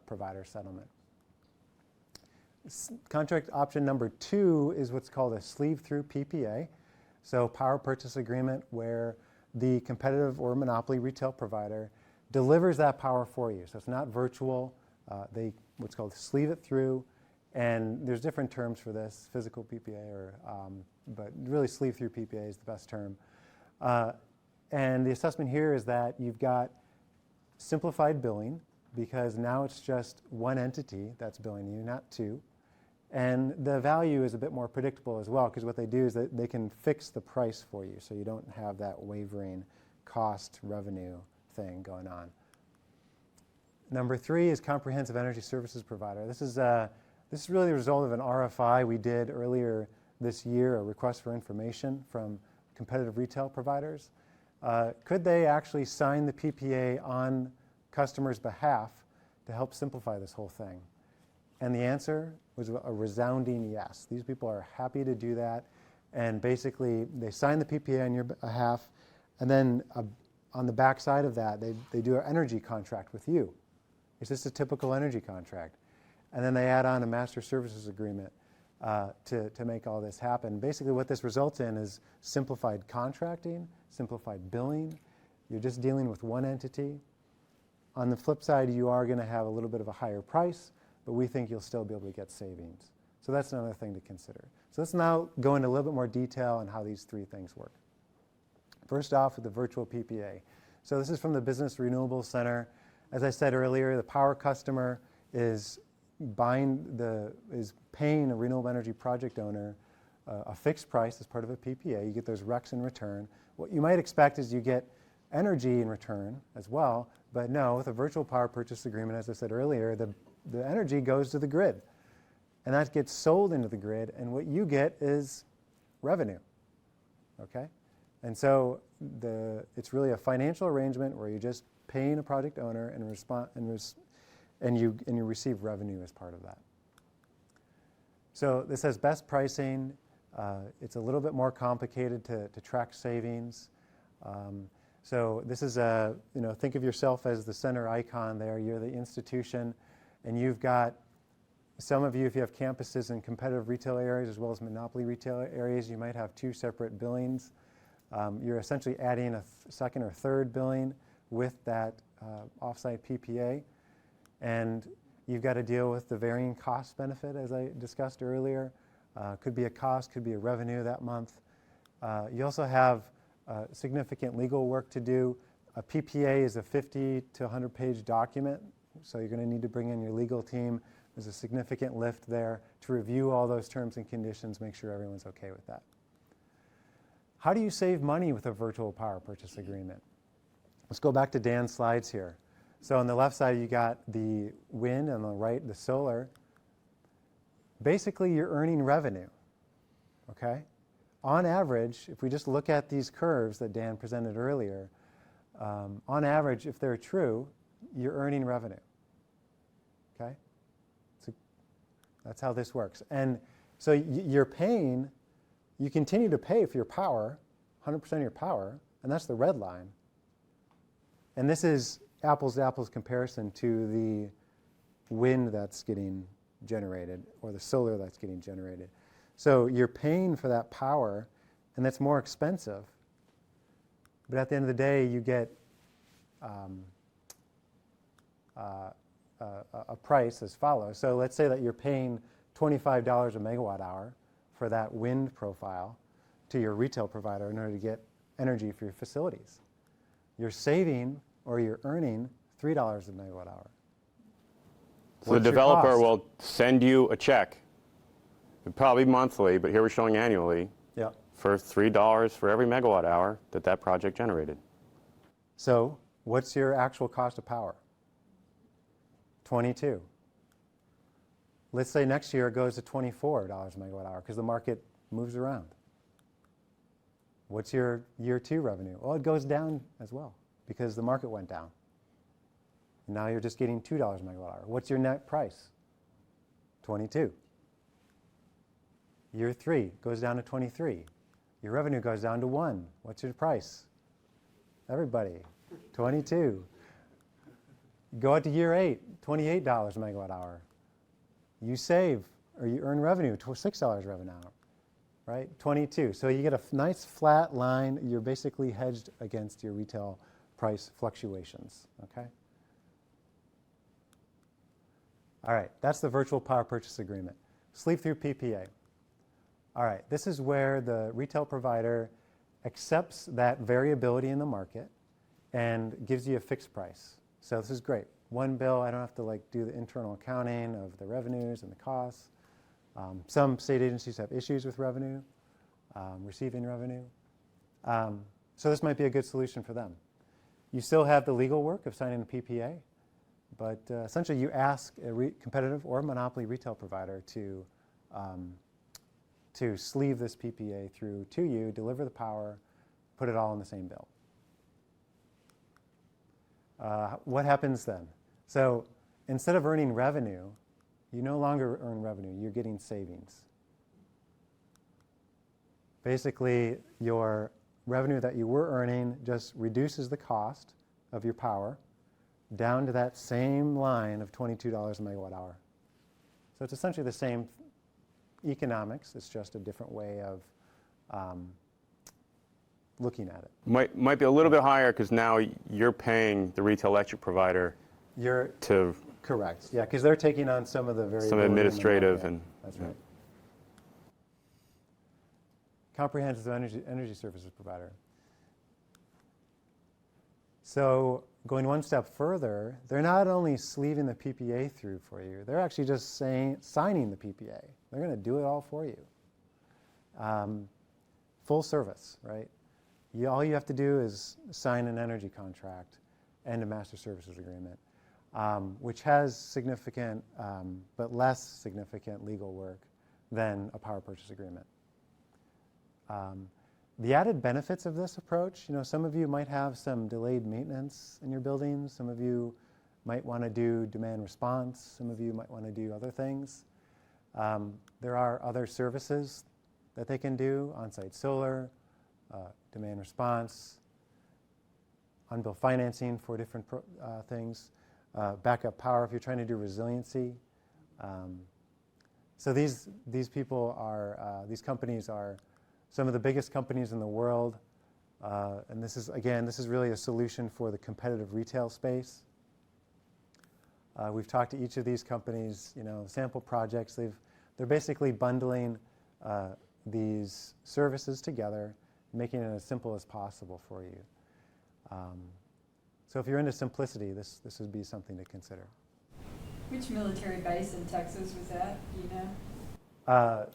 Speaker 2: provider settlement. Contract option number 2 is what's called a sleeve-through PPA. So power purchase agreement where the competitive or monopoly retail provider delivers that power for you. So it's not virtual. They what's called sleeve it through, and there's different terms for this, physical PPA but really sleeve through PPA is the best term. And the assessment here is that you've got simplified billing because now it's just one entity that's billing you, not two. And the value is a bit more predictable as well because what they do is that they can fix the price for you so you don't have that wavering cost revenue thing going on. Number 3 is comprehensive energy services provider. This is really the result of an RFI we did earlier this year, a request for information from competitive retail providers. Could they actually sign the PPA on customers' behalf to help simplify this whole thing? And the answer was a resounding yes. These people are happy to do that. And basically, they sign the PPA on your behalf. And then on the back side of that, they do an energy contract with you. It's just a typical energy contract. And then they add on a master services agreement to make all this happen. Basically, what this results in is simplified contracting, simplified billing. You're just dealing with one entity. On the flip side, you are going to have a little bit of a higher price, but we think you'll still be able to get savings. So that's another thing to consider. So let's now go into a little bit more detail on how these 3 things work. First off, with the virtual PPA. So this is from the Business Renewables Center. As I said earlier, the power customer is paying a renewable energy project owner a fixed price as part of a PPA. You get those RECs in return. What you might expect is you get energy in return as well, but no, with a virtual power purchase agreement, as I said earlier, the energy goes to the grid. And that gets sold into the grid, and what you get is revenue, okay? And so it's really a financial arrangement where you're just paying a project owner and you receive revenue as part of that. So this has best pricing. It's a little bit more complicated to track savings. So this is think of yourself as the center icon there. You're the institution, and you've got some of you, if you have campuses in competitive retail areas as well as monopoly retail areas, you might have 2 separate billings. You're essentially adding a second or third billing with that offsite PPA. And you've got to deal with the varying cost benefit, as I discussed earlier. Could be a cost, could be a revenue that month. You also have significant legal work to do. A PPA is a 50 to 100-page document, so you're going to need to bring in your legal team. There's a significant lift there to review all those terms and conditions, make sure everyone's okay with that. How do you save money with a virtual power purchase agreement? Let's go back to Dan's slides here. So on the left side, you got the wind, and on the right, the solar. Basically, you're earning revenue, okay? On average, if we just look at these curves that Dan presented earlier, on average, if they're true, you're earning revenue, okay? So that's how this works. And so you're paying, you continue to pay for your power, 100% of your power, and that's the red line. And this is apples to apples comparison to the wind that's getting generated or the solar that's getting generated. So you're paying for that power, and that's more expensive. But at the end of the day, you get a price as follows. So let's say that you're paying $25 a megawatt hour for that wind profile to your retail provider in order to get energy for your facilities. You're saving or you're earning $3 a megawatt hour.
Speaker 4: So the developer will send you a check, probably monthly, but here we're showing annually,
Speaker 2: Yep.
Speaker 4: for $3 for every megawatt hour that project generated.
Speaker 2: So what's your actual cost of power? 22. Let's say next year it goes to $24 a megawatt hour because the market moves around. What's your year 2 revenue? Well, it goes down as well because the market went down. And now you're just getting $2 a megawatt hour. What's your net price? 22. Year 3 goes down to 23. Your revenue goes down to 1. What's your price? Everybody, 22. Go out to year 8, $28 a megawatt hour. You save or you earn revenue, $6 revenue hour. right? 22. So you get a nice flat line. You're basically hedged against your retail price fluctuations, okay? All right, that's the virtual power purchase agreement. Sleeve through PPA. All right, this is where the retail provider accepts that variability in the market and gives you a fixed price. So this is great. One bill, I don't have to like do the internal accounting of the revenues and the costs. Some state agencies have issues with revenue, receiving revenue. So this might be a good solution for them. You still have the legal work of signing the PPA, but essentially you ask a competitive or monopoly retail provider to sleeve this PPA through to you, deliver the power, put it all in the same bill. What happens then? So instead of earning revenue, you no longer earn revenue, you're getting savings. Basically, your revenue that you were earning just reduces the cost of your power down to that same line of $22 a megawatt hour. So it's essentially the same economics, it's just a different way of looking at it.
Speaker 4: Might be a little bit higher because now you're paying the retail electric provider to
Speaker 2: Correct. Yeah, because they're taking on some of the variability.
Speaker 4: some administrative and
Speaker 2: That's right. Comprehensive energy services provider. So going one step further, they're not only sleeving the PPA through for you, they're actually just signing the PPA. They're going to do it all for you. Full service, right? All you have to do is sign an energy contract and a master services agreement, which has significant but less significant legal work than a power purchase agreement. The added benefits of this approach, some of you might have some delayed maintenance in your buildings. Some of you might want to do demand response. Some of you might want to do other things. There are other services that they can do, on-site solar, demand response, unbilled financing for different things, backup power if you're trying to do resiliency. So these people are, these companies are some of the biggest companies in the world, and this is really a solution for the competitive retail space. We've talked to each of these companies, sample projects. They're basically bundling these services together, making it as simple as possible for you. So if you're into simplicity, this would be something to consider.
Speaker 1: Which military base in Texas was that? Do you know?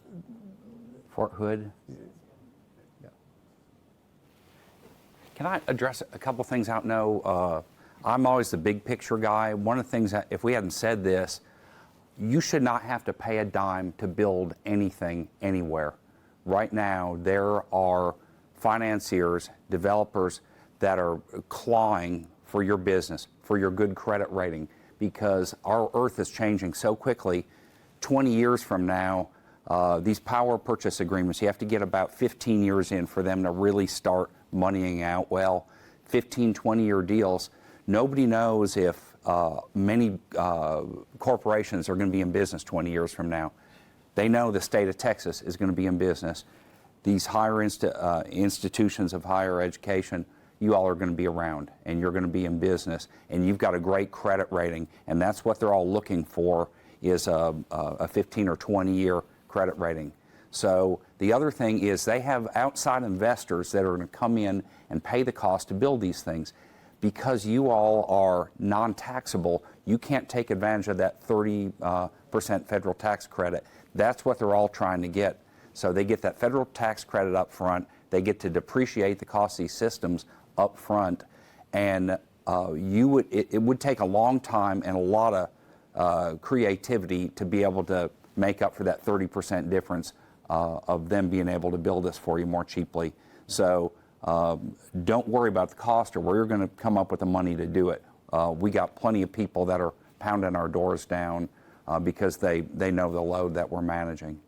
Speaker 3: Fort Hood.
Speaker 2: Yeah.
Speaker 3: Can I address a couple things out? No, I'm always the big picture guy. One of the things that, if we hadn't said this, you should not have to pay a dime to build anything anywhere. Right now, there are financiers, developers that are clawing for your business, for your good credit rating, because our earth is changing so quickly. 20 years from now, these power purchase agreements, you have to get about 15 years in for them to really start moneying out. Well, 15, 20-year deals, nobody knows if many corporations are going to be in business 20 years from now. They know the state of Texas is going to be in business. These higher institutions of higher education, you all are going to be around, and you're going to be in business, and you've got a great credit rating, and that's what they're all looking for, is a 15 or 20-year credit rating. So the other thing is they have outside investors that are going to come in and pay the cost to build these things. Because you all are non-taxable, you can't take advantage of that 30% federal tax credit. That's what they're all trying to get. So they get that federal tax credit up front. They get to depreciate the cost of these systems up front. And it would take a long time and a lot of creativity to be able to make up for that 30% difference of them being able to build this for you more cheaply. So don't worry about the cost or where you're going to come up with the money to do it. We got plenty of people that are pounding our doors down because they know the load that we're managing.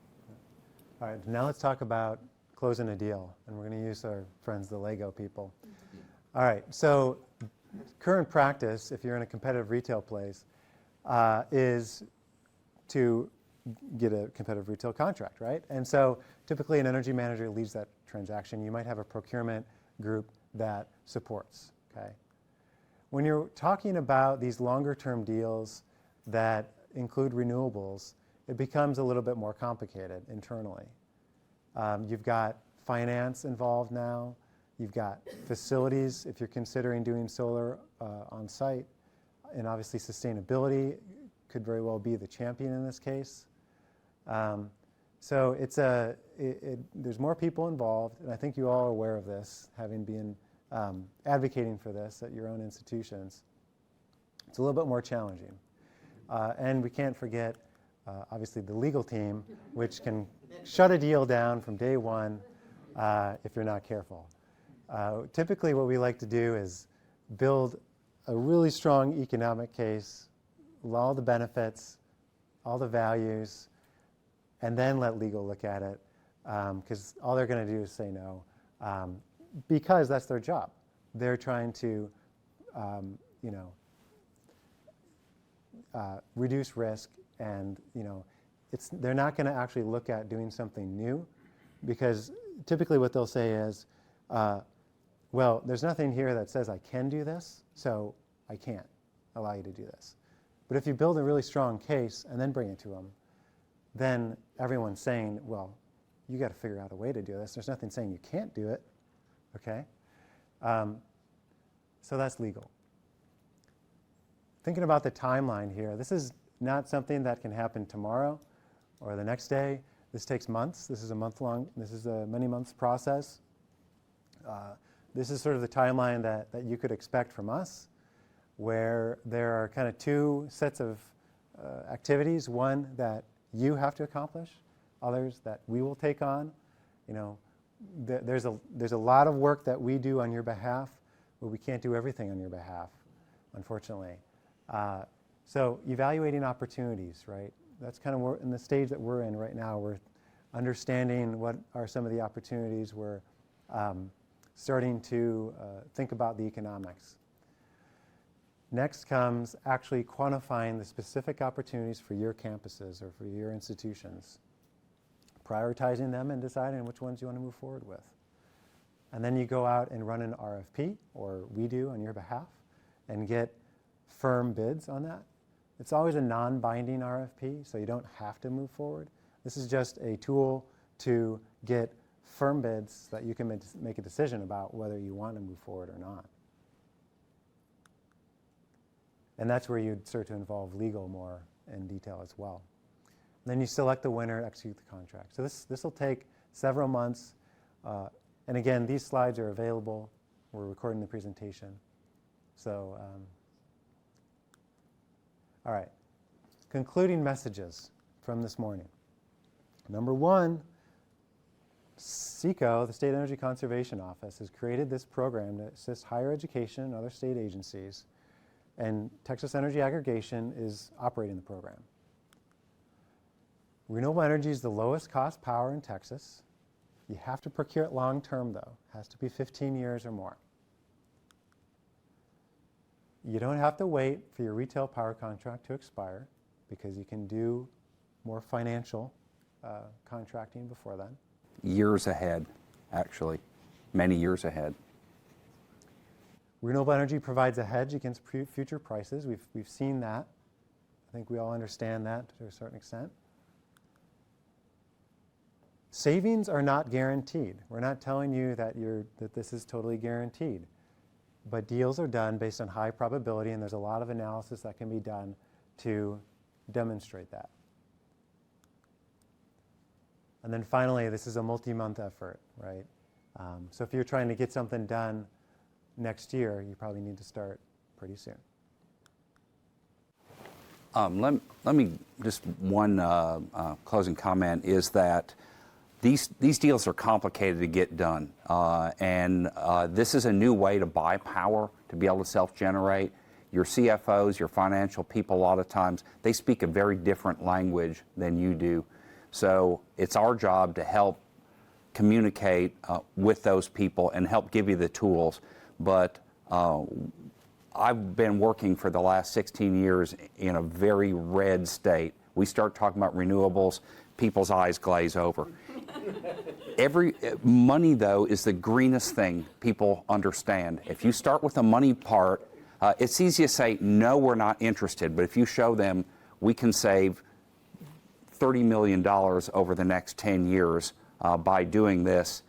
Speaker 2: All right, now let's talk about closing a deal, and we're going to use our friends, the Lego people. All right, so current practice, if you're in a competitive retail place, is to get a competitive retail contract, right? And so typically an energy manager leads that transaction. You might have a procurement group that supports, okay? When you're talking about these longer-term deals that include renewables, it becomes a little bit more complicated internally. You've got finance involved now. You've got facilities if you're considering doing solar on site. And obviously sustainability could very well be the champion in this case. So there's more people involved, and I think you all are aware of this, having been advocating for this at your own institutions. It's a little bit more challenging. And we can't forget, obviously, the legal team, which can shut a deal down from day one if you're not careful. Typically, what we like to do is build a really strong economic case, all the benefits, all the values, and then let legal look at it, because all they're going to do is say no, because that's their job. They're trying to, reduce risk, and they're not going to actually look at doing something new, because typically what they'll say is, well, there's nothing here that says I can do this, so I can't allow you to do this. But if you build a really strong case and then bring it to them, then everyone's saying, well, you got to figure out a way to do this. There's nothing saying you can't do it, okay? So that's legal. Thinking about the timeline here, this is not something that can happen tomorrow or the next day. This takes months. This is a many months process. This is sort of the timeline that you could expect from us, where there are kind of two sets of activities, one that you have to accomplish, others that we will take on. There's a lot of work that we do on your behalf, but we can't do everything on your behalf, unfortunately. So evaluating opportunities, right? That's kind of in the stage that we're in right now. We're understanding what are some of the opportunities. We're starting to think about the economics. Next comes actually quantifying the specific opportunities for your campuses or for your institutions, prioritizing them and deciding which ones you want to move forward with. And then you go out and run an RFP, or we do on your behalf, and get firm bids on that. It's always a non-binding RFP, so you don't have to move forward. This is just a tool to get firm bids so that you can make a decision about whether you want to move forward or not. And that's where you'd start to involve legal more in detail as well. And then you select the winner, execute the contract. So this will take several months. And again, these slides are available. We're recording the presentation. So, all right. Concluding messages from this morning. Number one, SECO, the State Energy Conservation Office, has created this program to assist higher education and other state agencies, and Texas Energy Aggregation is operating the program. Renewable energy is the lowest cost power in Texas. You have to procure it long term, though. It has to be 15 years or more. You don't have to wait for your retail power contract to expire, because you can do more financial contracting before then.
Speaker 3: Years ahead, actually, many years ahead.
Speaker 2: Renewable energy provides a hedge against future prices. We've seen that. I think we all understand that to a certain extent. Savings are not guaranteed. We're not telling you that this is totally guaranteed. But deals are done based on high probability, and there's a lot of analysis that can be done to demonstrate that. And then finally, this is a multi-month effort, right? So if you're trying to get something done next year, you probably need to start pretty soon.
Speaker 3: Let me just one closing comment is that these deals are complicated to get done, and this is a new way to buy power, to be able to self-generate. Your CFOs, your financial people, a lot of times, they speak a very different language than you do. So it's our job to help communicate with those people and help give you the tools. But I've been working for the last 16 years in a very red state we start talking about renewables, people's eyes glaze over. Money, though, is the greenest thing people understand. If you start with the money part, it's easy to say, no, we're not interested. But if you show them we can save $30 million over the next 10 years by doing this,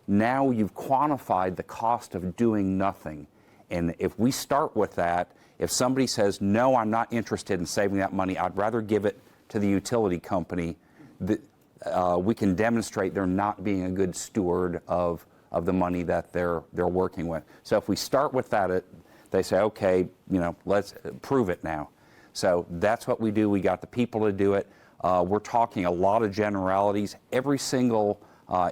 Speaker 3: now you've quantified the cost of doing nothing. And if we start with that, if somebody says, no, I'm not interested in saving that money, I'd rather give it to the utility company, we can demonstrate they're not being a good steward of the money that they're working with. So if we start with that, they say, okay, let's prove it now. So that's what we do. We got the people to do it. We're talking a lot of generalities. Every single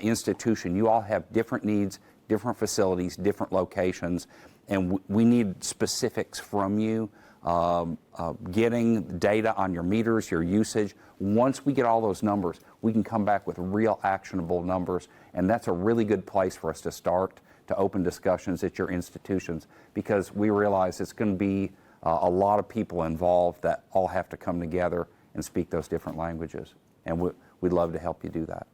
Speaker 3: institution, you all have different needs, different facilities, different locations, and we need specifics from you. Getting data on your meters, your usage. Once we get all those numbers, we can come back with real actionable numbers, and that's a really good place for us to start to open discussions at your institutions, because we realize it's going to be a lot of people involved that all have to come together and speak those different languages, and we'd love to help you do that.